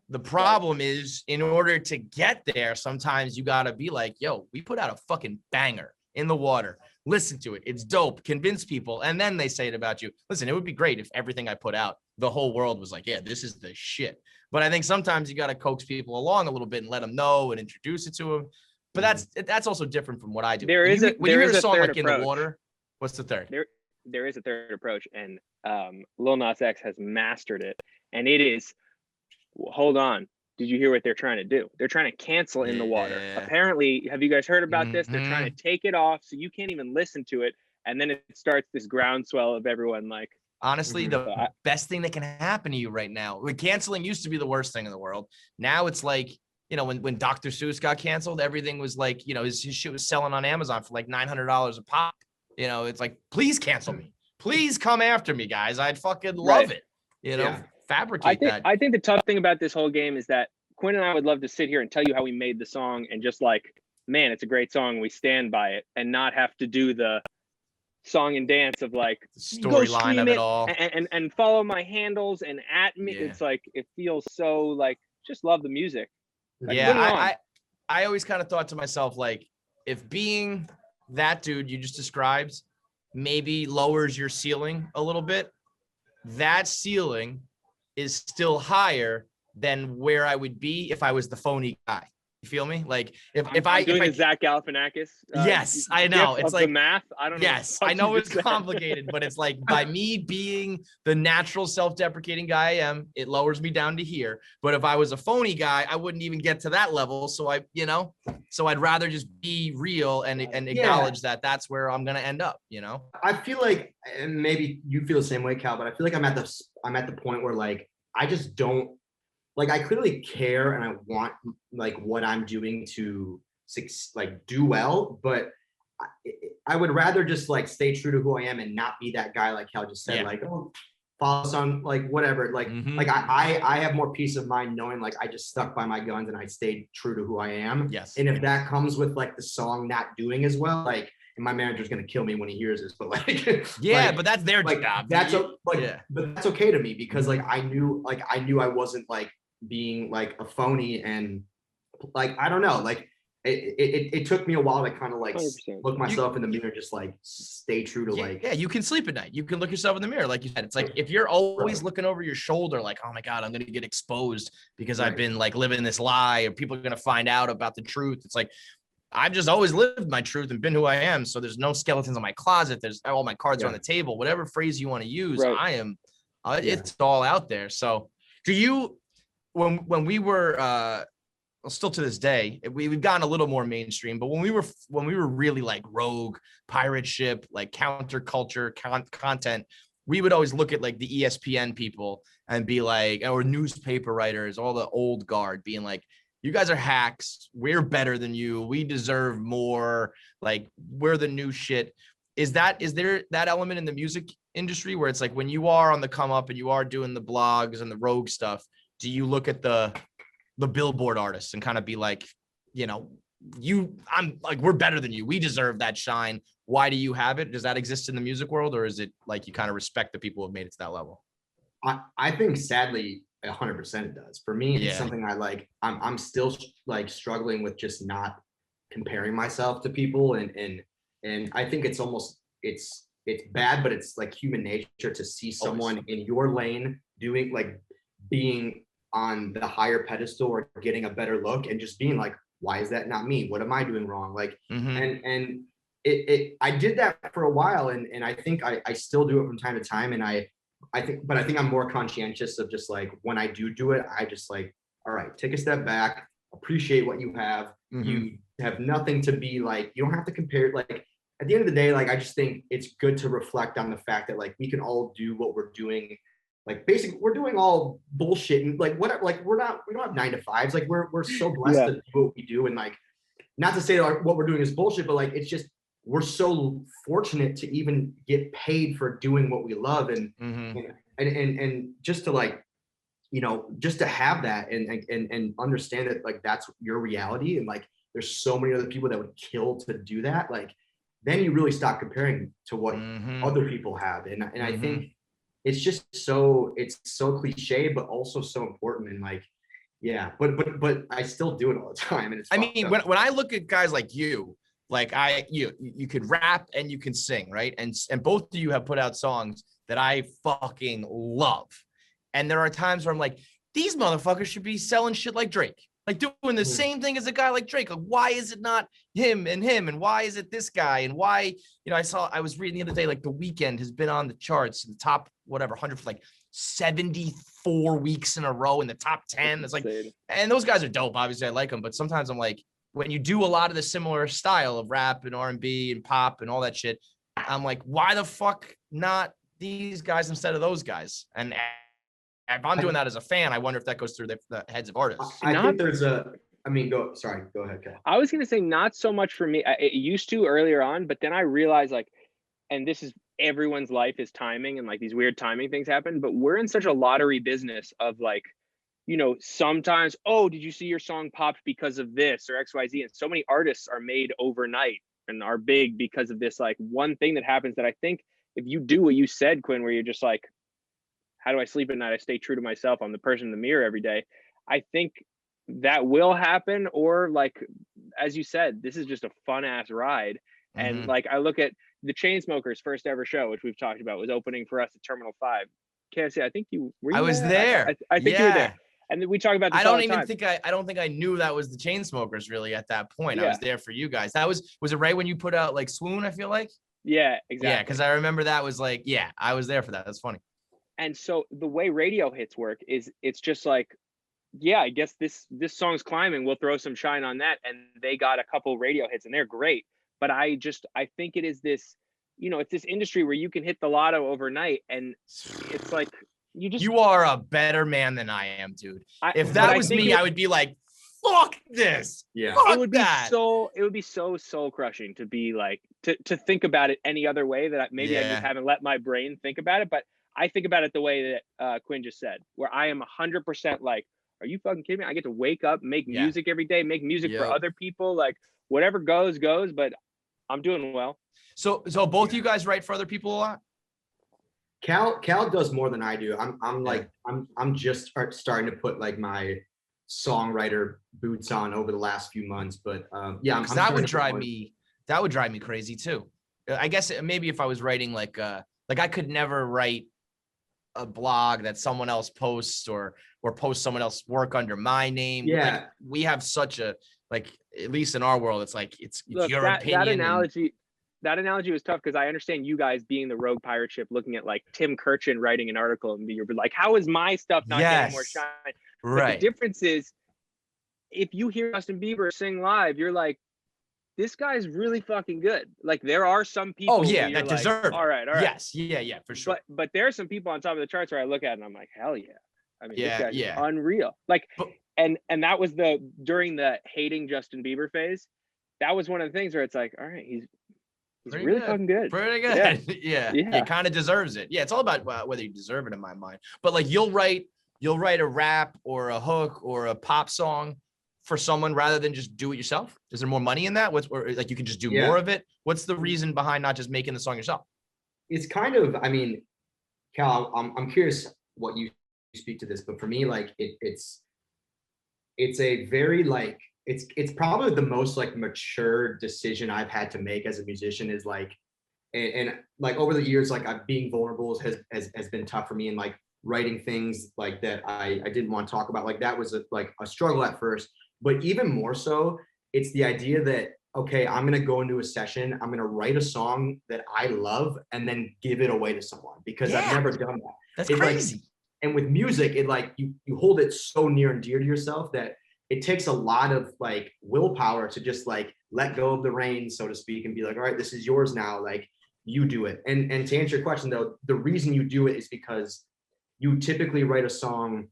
The problem is, in order to get there, sometimes you got to be like, yo, we put out a fucking banger, In the Water. Listen to it. It's dope. Convince people. And then they say it about you. Listen, it would be great if everything I put out, the whole world was like, yeah, this is the shit. But I think sometimes you got to coax people along a little bit and let them know and introduce it to them. But that's also different from what I do. When you hear a song like approach. In the Water, what's the third? There is a third approach, and Lil Nas X has mastered it. And it is hold on. Did you hear what they're trying to do? They're trying to cancel In the Water. Yeah. Apparently, have you guys heard about this? They're trying to take it off so you can't even listen to it. And then it starts this groundswell of everyone like, Honestly, the So best thing that can happen to you right now. Like, canceling used to be the worst thing in the world. Now it's like, you know, when Dr. Seuss got canceled, everything was like, you know, his shit was selling on Amazon for like $900 a pop. You know, it's like, please cancel me. Please come after me, guys. I'd fucking love it. You know, fabricate that. I think the tough thing about this whole game is that Quinn and I would love to sit here and tell you how we made the song and just like, man, it's a great song. We stand by it and not have to do the song and dance of like storyline of it all and follow my handles and at me. It's like, it feels so like, just love the music. Like, I always kind of thought to myself, like, if being that dude you just described maybe lowers your ceiling a little bit, that ceiling is still higher than where I would be if I was the phony guy. You feel me? Like if I doing the Zach Galifianakis. Yes, I know. It's like the math. I don't know. Yes, I know it's complicated, but it's like by me being the natural self-deprecating guy I am, it lowers me down to here. But if I was a phony guy, I wouldn't even get to that level. So I'd rather just be real and acknowledge that that's where I'm gonna end up. You know. I feel like, and maybe you feel the same way, Cal, but I feel like I'm at the point where like I just don't. Like, I clearly care and I want like what I'm doing to like do well, but I would rather just like stay true to who I am and not be that guy like Cal just said, like, oh, follow some like whatever. Like, like I have more peace of mind knowing like I just stuck by my guns and I stayed true to who I am. Yes. And if that comes with like the song not doing as well, like, and my manager's gonna kill me when he hears this, but like, but that's their like, job. But that's okay to me because like I knew I wasn't like being like a phony and like I don't know, like it took me a while to kind of like 100%. look myself in the mirror, just like stay true to you can sleep at night. You can look yourself in the mirror, like you said. It's like if you're always looking over your shoulder, like, oh my God, I'm gonna get exposed because I've been like living this lie, or people are gonna find out about the truth. It's like I've just always lived my truth and been who I am. So there's no skeletons in my closet. There's all my cards are on the table. Whatever phrase you want to use, I am. It's all out there. So do you? When we were still to this day, we've gotten a little more mainstream, but when we were really like rogue pirate ship, like counterculture content, we would always look at like the ESPN people and be like, or newspaper writers, all the old guard being like, you guys are hacks. We're better than you. We deserve more. Like, we're the new shit. Is there that element in the music industry where it's like when you are on the come up and you are doing the blogs and the rogue stuff, do you look at the Billboard artists and kind of be like, you know, I'm like, we're better than you. We deserve that shine. Why do you have it? Does that exist in the music world, or is it like you kind of respect the people who have made it to that level? I think sadly 100% it does. For me, it's something I like. I'm still like struggling with just not comparing myself to people, and I think it's almost it's bad, but it's like human nature to see someone in your lane doing like being on the higher pedestal or getting a better look and just being like, why is that not me? What am I doing wrong? Like, and I did that for a while, and I think I still do it from time to time. And I think I'm more conscientious of just like, when I do it, I just like, all right, take a step back, appreciate what you have. You have nothing to be like, you don't have to compare. Like, at the end of the day, like, I just think it's good to reflect on the fact that like, we can all do what we're doing. Like, basically, we're doing all bullshit and like whatever. Like, we don't have 9 to 5s. Like, we're so blessed to do what we do, and like, not to say that what we're doing is bullshit, but like, it's just we're so fortunate to even get paid for doing what we love, and just to like, you know, just to have that and understand that like that's your reality, and like there's so many other people that would kill to do that. Like, then you really stop comparing to what other people have, and I think. It's just it's so cliche, but also so important. And like, but I still do it all the time. And it's, I mean, when I look at guys like you, like you could rap and you can sing, right? And both of you have put out songs that I fucking love. And there are times where I'm like, these motherfuckers should be selling shit like Drake, like doing the same thing as a guy like Drake. Like, why is it not him? And why is it this guy? And why, you know, I was reading the other day, like The Weeknd has been on the charts, the top, whatever, 100 for like 74 weeks in a row in the top 10. It's like, and those guys are dope. Obviously, I like them, but sometimes I'm like, when you do a lot of the similar style of rap and R&B and pop and all that shit, I'm like, why the fuck not these guys instead of those guys? And if I'm doing that as a fan, I wonder if that goes through the heads of artists. I think there's go ahead, Cal. I was gonna say not so much for me. It used to earlier on, but then I realized like, and this is everyone's life is timing and like these weird timing things happen, but we're in such a lottery business of like, you know, sometimes, oh, did you see your song popped because of this or XYZ? And so many artists are made overnight and are big because of this like one thing that happens that I think if you do what you said, Quinn, where you're just like, how do I sleep at night? I stay true to myself. I'm the person in the mirror every day. I think that will happen. Or like, as you said, this is just a fun ass ride. And like, I look at the Chainsmokers' first ever show, which we've talked about, was opening for us at Terminal 5. KFC, I think you were. I was there. I think you were there. And then we talk about this I don't all the even time. think I don't think I knew that was the Chainsmokers really at that point. I was there for you guys. That was it right when you put out like Swoon, I feel like? Yeah, exactly. Yeah, because I remember that was like, yeah, I was there for that. That's funny. And so the way radio hits work is it's just like, yeah, I guess this song's climbing. We'll throw some shine on that. And they got a couple radio hits and they're great. But I think it is this, you know, it's this industry where you can hit the lotto overnight. And it's like, you are a better man than I am, dude. If that was me, I would be like, fuck this. Yeah. Fuck it would be that. so soul crushing to be like, to think about it any other way that I just haven't let my brain think about it. But I think about it the way that Quinn just said, where I am 100% like, are you fucking kidding me? I get to wake up, make music every day, make music for other people. Like whatever goes, but I'm doing well. So both you guys write for other people a lot? Cal does more than I do. I'm just starting to put like my songwriter boots on over the last few months, but that would drive me crazy too. I guess maybe if I was writing like I could never write a blog that someone else posts or post someone else's work under my name. Yeah, like, we have such a, like, at least in our world, it's like it's Look, your opinion. That analogy was tough because I understand you guys being the rogue pirate ship, looking at like Tim Kirchin writing an article and you're like, how is my stuff not getting more shine? Right. But the difference is, if you hear Justin Bieber sing live, you're like, this guy's really fucking good. Like there are some people. Oh yeah, that deserve it. All right. Yes, yeah, for sure. But there are some people on top of the charts where I look at and I'm like, hell yeah. I mean, this guy's unreal. Like, and that was during the hating Justin Bieber phase. That was one of the things where it's like, all right, he's really fucking good. Pretty good. Yeah. It kind of deserves it. Yeah, it's all about whether you deserve it in my mind. But like you'll write a rap or a hook or a pop song for someone rather than just do it yourself? Is there more money in that? Or like you can just do more of it? What's the reason behind not just making the song yourself? It's kind of, I mean, Cal, I'm curious what you speak to this, but for me, like it's a very like, it's probably the most like mature decision I've had to make as a musician is like, and like over the years, like being vulnerable has been tough for me, and like writing things like that I didn't want to talk about, like that was a struggle at first. But even more so, it's the idea that, okay, I'm going to go into a session, I'm going to write a song that I love and then give it away to someone, because I've never done that. That's crazy. Like, and with music, it like you hold it so near and dear to yourself that it takes a lot of like willpower to just like let go of the reins, so to speak, and be like, all right, this is yours now. Like you do it. And to answer your question though, the reason you do it is because you typically write a song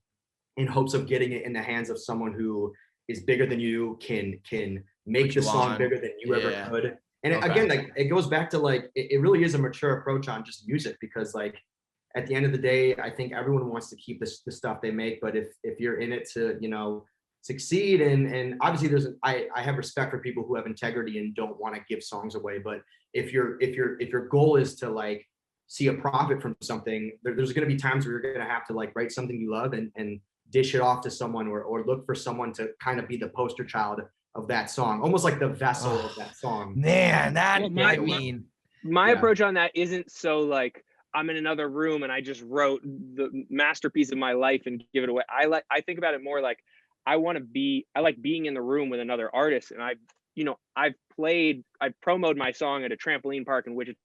in hopes of getting it in the hands of someone who is bigger than you, can make the song bigger than you ever could. And again, like it goes back to like, it really is a mature approach on just music, because like at the end of the day, I think everyone wants to keep the stuff they make. But if you're in it to, you know, succeed, and obviously I have respect for people who have integrity and don't want to give songs away. But if your goal is to like see a profit from something, there's going to be times where you're going to have to like write something you love and dish it off to someone, or look for someone to kind of be the poster child of that song, almost like the vessel of that song. Man, my approach on that isn't so like I'm in another room and I just wrote the masterpiece of my life and give it away. I think about it more like I like being in the room with another artist, and I've promoted my song at a trampoline park in Wichita,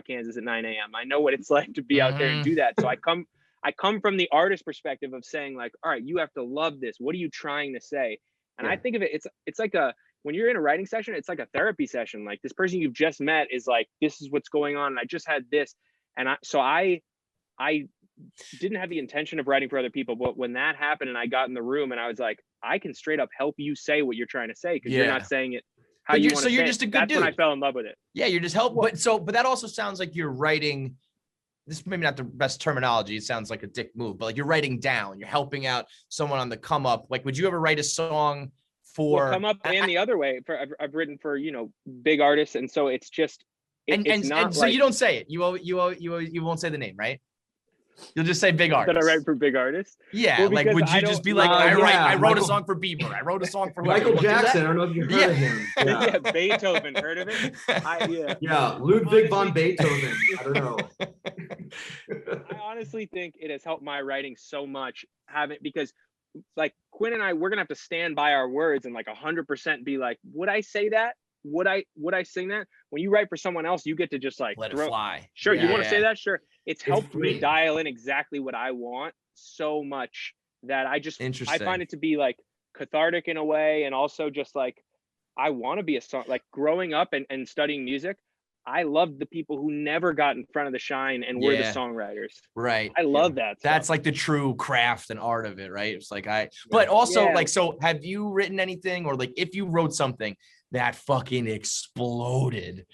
Kansas at 9 a.m. I know what it's like to be out there and do that. So I I come from the artist perspective of saying like, all right, you have to love this. What are you trying to say? And I think of it, it's like when you're in a writing session, it's like a therapy session. Like this person you've just met is like, this is what's going on. And I just had this. And I didn't have the intention of writing for other people, but when that happened and I got in the room and I was like, I can straight up help you say what you're trying to say, because you're not saying it how you want to say it. So you're just a good dude. That's when I fell in love with it. Yeah, you're just helping. But that also sounds like you're writing. This is maybe not the best terminology. It sounds like a dick move, but like you're writing down. You're helping out someone on the come up. Like, would you ever write a song for come up and the other way? I've written for big artists, and so it's just so you don't say it. You won't say the name, right? You'll just say big artists. That I write for big artists. Yeah, well, like would you just be like, I wrote a song for Bieber. I wrote a song for Michael Jackson. I don't know if you've heard of him. Yeah, Beethoven. Heard of it? Yeah, Ludwig von Beethoven. I don't know. I honestly think it has helped my writing so much, because like Quinn and I, we're gonna have to stand by our words and like 100% be like, would I say that? Would I sing that? When you write for someone else, you get to just like let it fly. Sure, you want to say that? Sure. It's helped me dial in exactly what I want so much that I find it to be like cathartic in a way, and also just like I want to be a song. Like growing up and studying music, I loved the people who never got in front of the shine and were the songwriters. Right. I love that stuff. That's like the true craft and art of it, right? It's like but also like, so have you written anything, or like if you wrote something that fucking exploded,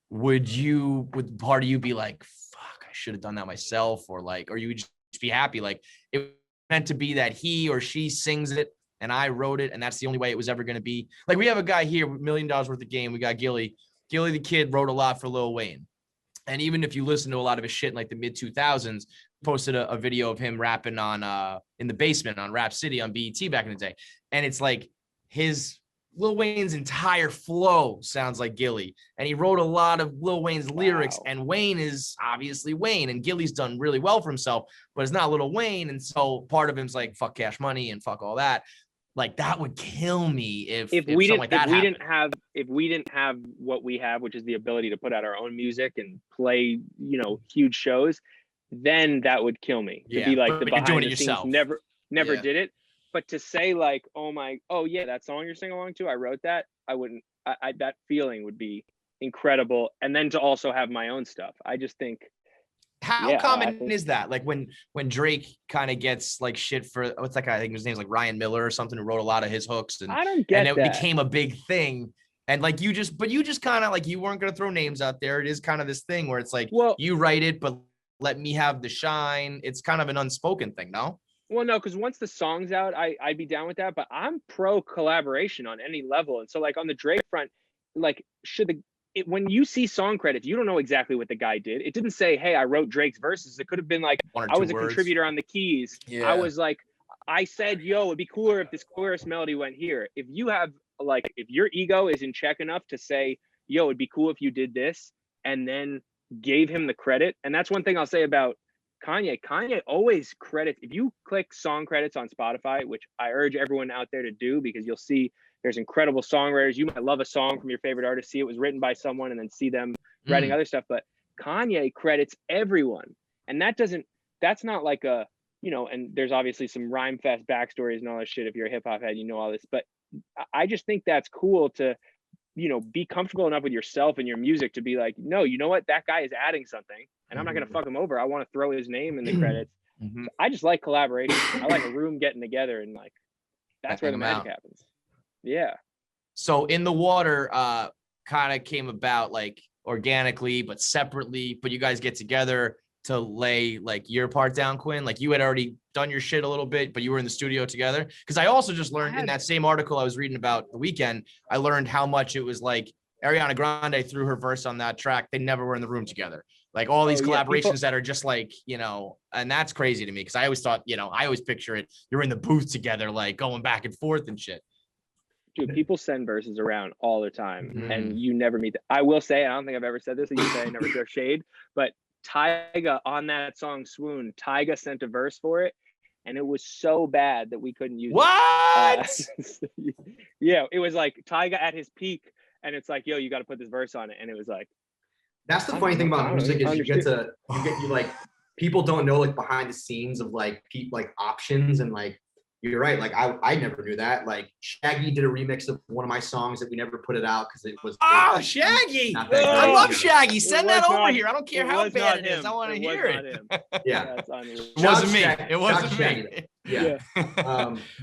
would part of you be like, fuck, I should have done that myself? Or like, or you would just be happy like it meant to be that he or she sings it and I wrote it and that's the only way it was ever going to be? Like we have a guy here with $1 million worth of game. We got Gilly the Kid, wrote a lot for Lil Wayne. And even if you listen to a lot of his shit in like the mid 2000s, posted a video of him rapping on in the basement on Rap City on BET back in the day. And it's like Lil Wayne's entire flow sounds like Gilly. And he wrote a lot of Lil Wayne's lyrics. And Wayne is obviously Wayne. And Gilly's done really well for himself, but it's not Lil Wayne. And so part of him's like, fuck Cash Money and fuck all that. Like that would kill me if we didn't have what we have, which is the ability to put out our own music and play, huge shows, then that would kill me. To be like the behind the scenes, never did it. But to say like, oh yeah, that song you're singing along to, I wrote that. I wouldn't. That feeling would be incredible. And then to also have my own stuff, I just think. How common is that? Like when Drake kind of gets like shit for what's that guy? I think his name's like Ryan Miller or something, who wrote a lot of his hooks, and I don't get and it that. became a big thing. And like you just kind of like, you weren't gonna throw names out there. It is kind of this thing where it's like, well, you write it, but let me have the shine. It's kind of an unspoken thing, no? Well, no, because once the song's out, I'd be down with that. But I'm pro collaboration on any level. And so like on the Drake front, like when you see song credits, you don't know exactly what the guy did. It didn't say, hey, I wrote Drake's verses. It could have been like, I was a contributor on the keys. Yeah. I was like, I said, yo, it'd be cooler if this chorus melody went here. If you have like, if your ego is in check enough to say, yo, it'd be cool if you did this, and then gave him the credit. And that's one thing I'll say about Kanye. Kanye always credits. If you click song credits on Spotify, which I urge everyone out there to do, because you'll see there's incredible songwriters. You might love a song from your favorite artist, see it was written by someone, and then see them writing other stuff. But Kanye credits everyone. And that's not like a, and there's obviously some rhyme fest backstories and all this shit. If you're a hip hop head, you know all this. But I just think that's cool to, be comfortable enough with yourself and your music to be like, no, you know what? That guy is adding something and I'm not going to fuck him over. I want to throw his name in the credits. So I just like collaboration. I like a room getting together, and like, that's where the magic happens. Yeah. So In the Water kind of came about like organically, but separately, but you guys get together to lay like your part down, Quinn. Like you had already done your shit a little bit, but you were in the studio together. Because I also just learned in that same article I was reading about the weekend, I learned how much it was like Ariana Grande threw her verse on that track. They never were in the room together. Like all these collaborations that are just like, and that's crazy to me. Because I always thought, I always picture it, you're in the booth together, like going back and forth and shit. Dude, people send verses around all the time and you never meet them. I will say, I don't think I've ever said this, and you say I never throw shade, but Tyga on that song Swoon, Tyga sent a verse for it, and it was so bad that we couldn't use it. Yeah, it was like Tyga at his peak, and it's like, yo, you got to put this verse on it, and it was like. That's the funny thing about music is you people don't know like behind the scenes of like like options, and like you're right, like I never knew that. Like Shaggy did a remix of one of my songs that we never put it out because it was Shaggy. not that I great, love you know. Shaggy. Send that was over not- here. I don't care it how was bad not it is. him. I want to It hear was it. not him. Yeah, That's unreal. It wasn't me. Shaggy. It wasn't Shout me. Shaggy. Yeah.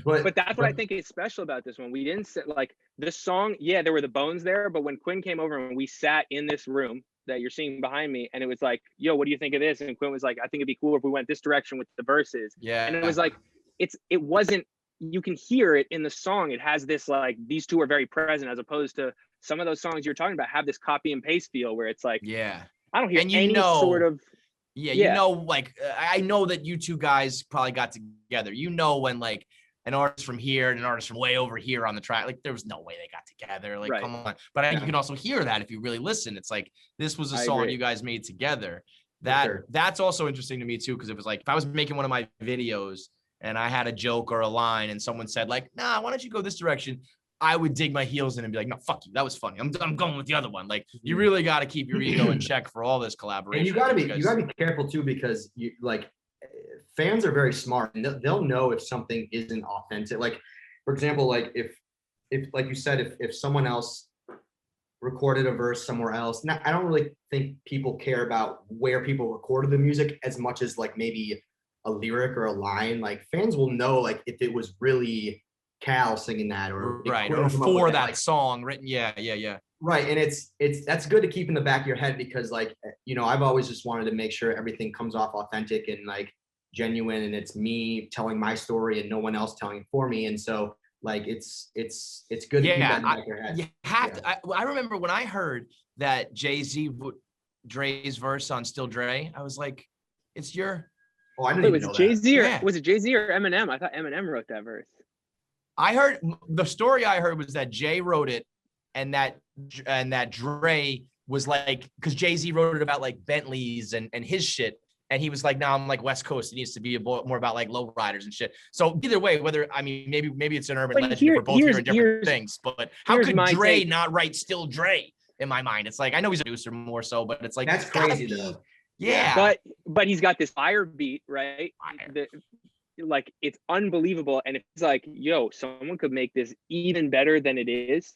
But that's what I think is special about this one. We didn't sit like this song. Yeah, there were the bones there, but when Quinn came over and we sat in this room that you're seeing behind me, and it was like, "Yo, what do you think of this?" And Quinn was like, "I think it'd be cool if we went this direction with the verses." Yeah. And it was like, it wasn't. You can hear it in the song. It has this like these two are very present, as opposed to some of those songs you're talking about have this copy and paste feel where it's like, Yeah. I don't hear And you any know- sort of. Yeah, Yeah. you know, like I know that you two guys probably got together. You know, when like an artist from here and an artist from way over here on the track, like there was no way they got together. Like, Right. come on. But I think you can also hear that if you really listen. It's like this was a I song agree. you guys made together. sure. That's also interesting to me too, because it was like if I was making one of my videos and I had a joke or a line and someone said like, "Nah, why don't you go this direction?" I would dig my heels in and be like, "No, fuck you. That was funny. I'm going with the other one." Like, you really got to keep your ego in check for all this collaboration. And you gotta be careful too, because you like fans are very smart, and they'll know if something isn't authentic. Like, for example, like if like you said, if someone else recorded a verse somewhere else, now I don't really think people care about where people recorded the music as much as like maybe a lyric or a line. Like fans will know like if it was really Cal singing that, or right, Quinn or came up for with that like, song written. Yeah. right. And it's that's good to keep in the back of your head, because like, you know, I've always just wanted to make sure everything comes off authentic and like genuine, and it's me telling my story and no one else telling it for me. And so like it's good to keep that in the back of your head. You have to. I remember when I heard that Jay-Z Dre's verse on Still Dre, I was like, it's your. Oh, I didn't Wait, even was know it Jay-Z or Yeah. was it Jay-Z or Eminem? I thought Eminem wrote that verse. I heard the story I heard was that Jay wrote it, and that Dre was like, because Jay-Z wrote it about like Bentleys and his shit. And he was like, "No, I'm like West Coast. It needs to be more about like low riders and shit." So either way, whether I mean maybe it's an urban But legend. We're both hearing different here's- things. But how here's could my Dre take. not write Still Dre in my mind? It's like I know he's a producer more so, but it's like That's it's gotta crazy be- though. Yeah, But he's got this fire beat, right? Fire. Like it's unbelievable. And it's like, yo, someone could make this even better than it is.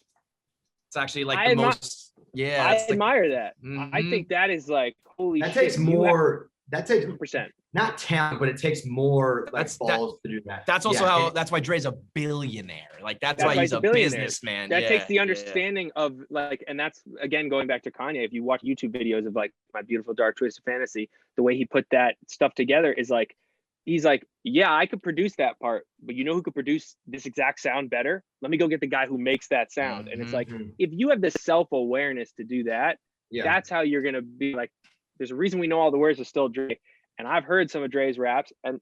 it's actually like I the admi- most. Yeah, I that's like, admire that. I Mhm. think that is like holy That shit. takes more. That takes 100%. not talent, but it takes more like That's- balls to do that. That's also Yeah, how. it- That's why Dre's a billionaire. Like that's That's why why he's he's a a billionaire. businessman. That Yeah, takes the yeah. understanding of like, and that's again going back to Kanye. If you watch YouTube videos of like My Beautiful Dark Twisted Fantasy, the way he put that stuff together is like, he's like, yeah, I could produce that part, but you know who could produce this exact sound better? Let me go get the guy who makes that sound. And it's like, Mhm. if you have the self-awareness to do that, Yeah. that's how you're gonna be like, there's a reason we know all the words are Still Dre. And I've heard some of Dre's raps, and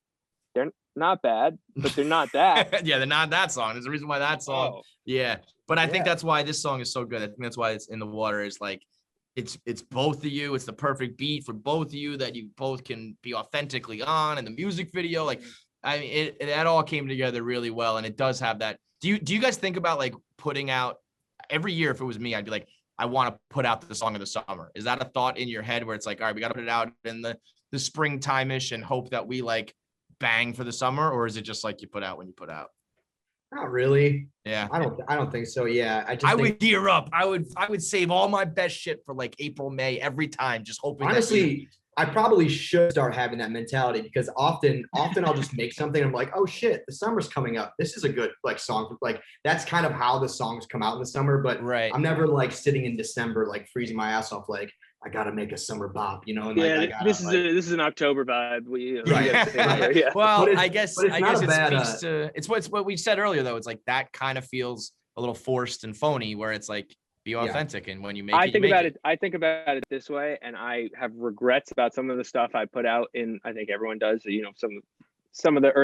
they're not bad, but they're not that. Yeah, they're not that song. There's a reason why that song. Oh, Yeah, but I think Yeah. that's why this song is so good. I think that's why it's in the water. Is like, it's both of you. It's the perfect beat for both of you that you both can be authentically on, and the music video. Like, I mean, that all came together really well, and it does have that. Do you guys think about like putting out every year? If it was me, I'd be like, I want to put out the song of the summer. Is that a thought in your head where it's like, all right, we got to put it out in the springtime-ish and hope that we like bang for the summer, or is it just like you put out when you put out? Not really. Yeah. I don't think so. Yeah. I just I think, would gear up. I would save all my best shit for like April, May every time, just hoping. that honestly, I probably should start having that mentality, because often I'll just make something. I'm like, oh shit, the summer's coming up. This is a good like song. Like that's kind of how the songs come out in the summer. But right. I'm never like sitting in December like freezing my ass off like I gotta make a summer bop, you know? And like, yeah, I gotta, this like, is an October vibe. Right. Yeah. Well, But it's- I guess but it's I not guess a it bad, speaks to it's what we said earlier though. It's like that kind of feels a little forced and phony, where it's like be authentic, and when you make I it, think you make about it. I think about it this way, and I have regrets about some of the stuff I put out in. I think everyone does. You know, some of the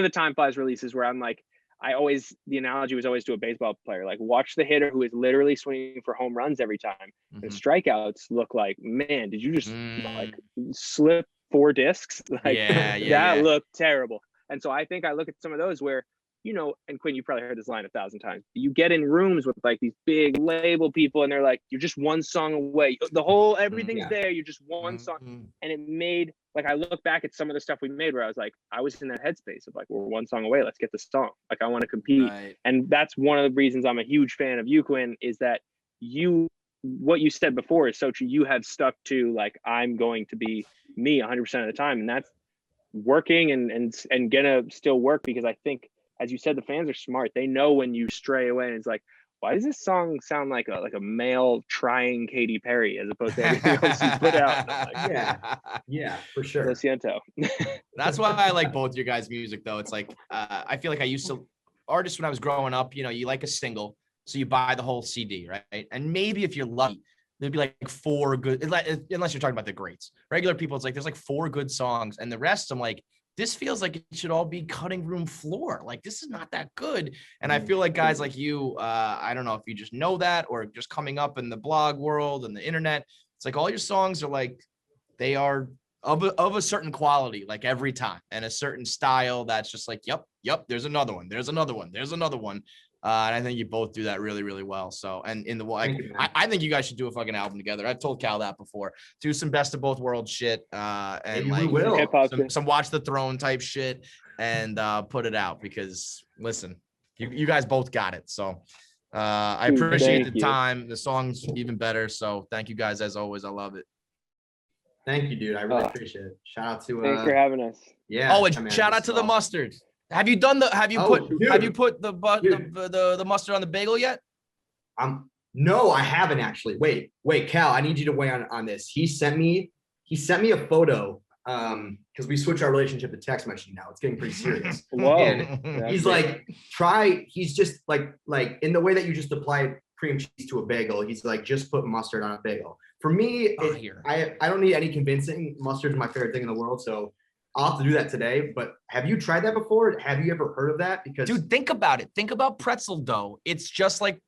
Timeflies releases where I'm like, the analogy was always to a baseball player, like watch the hitter who is literally swinging for home runs every time, and Mhm. strikeouts look like, man, did you just Mm. like slip 4 discs? Like Yeah, that yeah. looked terrible. And so I think I look at some of those where you know, and Quinn, you probably heard this line 1,000 times. You get in rooms with like these big label people, and they're like, "You're just one song away. The whole everything's there. You're just one song." And it made like I look back at some of the stuff we made where I was like, I was in that headspace of like, we're one song away. Let's get the song. Like I want to compete, and that's one of the reasons I'm a huge fan of you, Quinn, is that what you said before is so true. You have stuck to like, I'm going to be me 100% of the time, and that's working and gonna still work, because I think, as you said, the fans are smart. They know when you stray away, and it's like, why does this song sound like a male trying Katy Perry as opposed to everything else you put out? Like, yeah, for sure. Lo siento. That's why I like both your guys' music, though. It's like I feel like I used to artists when I was growing up. You know, you like a single, so you buy the whole CD, right? And maybe if you're lucky, there'd be like 4 good, unless you're talking about the greats. Regular people, it's like there's like 4 good songs, and the rest, I'm like, this feels like it should all be cutting room floor. Like, this is not that good. And I feel like guys like you, I don't know if you just know that or just coming up in the blog world and the internet. It's like all your songs are like, they are of a certain quality, like every time, and a certain style that's just like, yep, there's another one. There's another one. There's another one. And I think you both do that really, really well. So, and in the I think you guys should do a fucking album together. I've told Cal that before. Do some best of both worlds shit, and Maybe we will. some Watch the Throne type shit, and put it out, because listen, you guys both got it. So, I appreciate the time. The song's even better. So, thank you guys as always. I love it. Thank you, dude. I really appreciate it. Shout out to thanks for having us. Yeah. Oh, and shout out to the mustard. Have you put the mustard on the bagel yet? No, I haven't actually. Wait, Cal, I need you to weigh on this. He sent me a photo because we switch our relationship to text messaging now. It's getting pretty serious. Whoa. And he's like, he's just like in the way that you just apply cream cheese to a bagel, he's like, just put mustard on a bagel. For me, I don't need any convincing. Mustard is my favorite thing in the world, so I'll have to do that today. But have you tried that before? Have you ever heard of that? Because dude, think about it. Think about pretzel dough. It's just like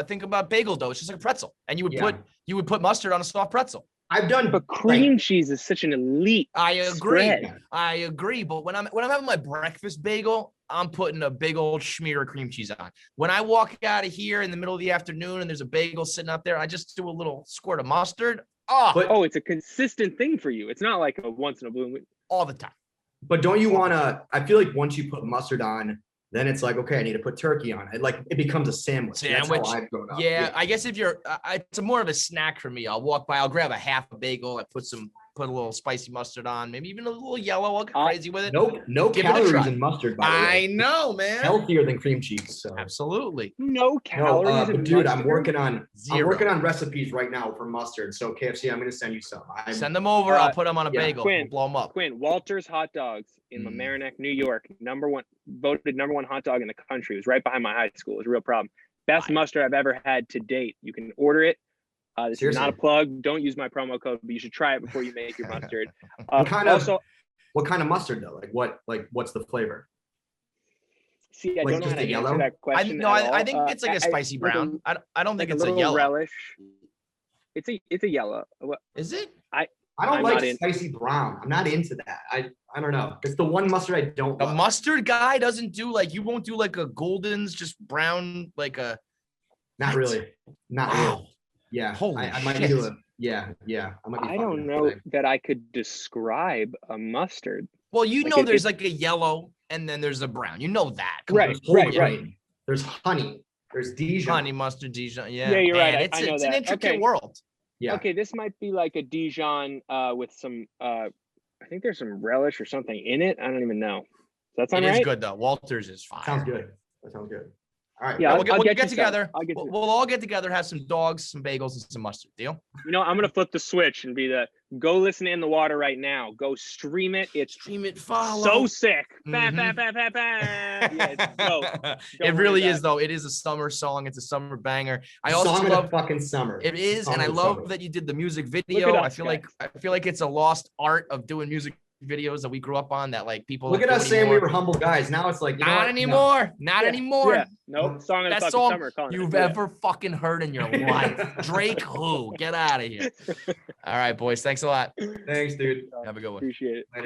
think about bagel dough. It's just like a pretzel, and you would put mustard on a soft pretzel. I've done, but cream cheese is such an elite. I agree. Spread. I agree. But when I'm having my breakfast bagel, I'm putting a big old smear of cream cheese on. When I walk out of here in the middle of the afternoon and there's a bagel sitting out there, I just do a little squirt of mustard. It's a consistent thing for you. It's not like a once in a blue moon. All the time. But don't you want to? I feel like once you put mustard on, then it's like, okay, I need to put turkey on it. Like it becomes a sandwich. That's how I've grown up. Yeah, I guess if you're, it's more of a snack for me. I'll walk by, I'll grab a half a bagel, I put a little spicy mustard on, maybe even a little yellow. I'll get crazy with it. No calories in mustard. By the way. I know, man. Healthier than cream cheese. So. Absolutely. No calories. But dude, I'm working on recipes right now for mustard. So KFC, I'm gonna send you some. Send them over. I'll put them on a bagel. Quinn, we'll blow them up. Quinn, Walter's Hot Dogs in Mamaroneck, New York, voted number 1 hot dog in the country. It was right behind my high school. It was a real problem. Best mustard I've ever had to date. You can order it. This is not a plug. Don't use my promo code, but you should try it before you make your mustard. What kind of mustard though? What's the flavor? See, I don't know how to answer that question. I think it's like a spicy brown. I don't think it's a yellow. Relish. It's a yellow. Is it? I don't like spicy brown. I'm not into that. I don't know. It's the one mustard I don't The love. mustard guy doesn't do you won't do like a Golden's just brown like a. Not really. Really. Yeah. Holy I might shit. do it. Yeah. I don't know that I could describe a mustard. Well, there's like a yellow and then there's a brown. You know that. Right. There's honey. There's Dijon. Honey mustard, Dijon. Yeah. Yeah, you're right. I know it's that. an intricate world. Yeah. Okay, this might be like a Dijon with some I think there's some relish or something in it. I don't even know. Does that sound right? It is good though. Walter's is fine. Sounds good. That sounds good. All right. Yeah, we'll get together. We'll all get together, have some dogs, some bagels, and some mustard. Deal? I'm gonna flip the switch and be go listen to In the Water right now. Go stream it. It's follow. So sick. Yeah, it's dope. It really is though. It is a summer song. It's a summer banger. I also love fucking summer. It is, and I love that you did the music video. I feel like it's a lost art of doing music videos that we grew up on that people look at us saying we were humble guys. Now it's like not anymore. Not anymore. Yeah. Nope. Song of the fucking song summer you've ever fucking heard in your life. Drake who? Get out of here. All right, boys. Thanks a lot. Thanks, dude. Have a good one. Appreciate it.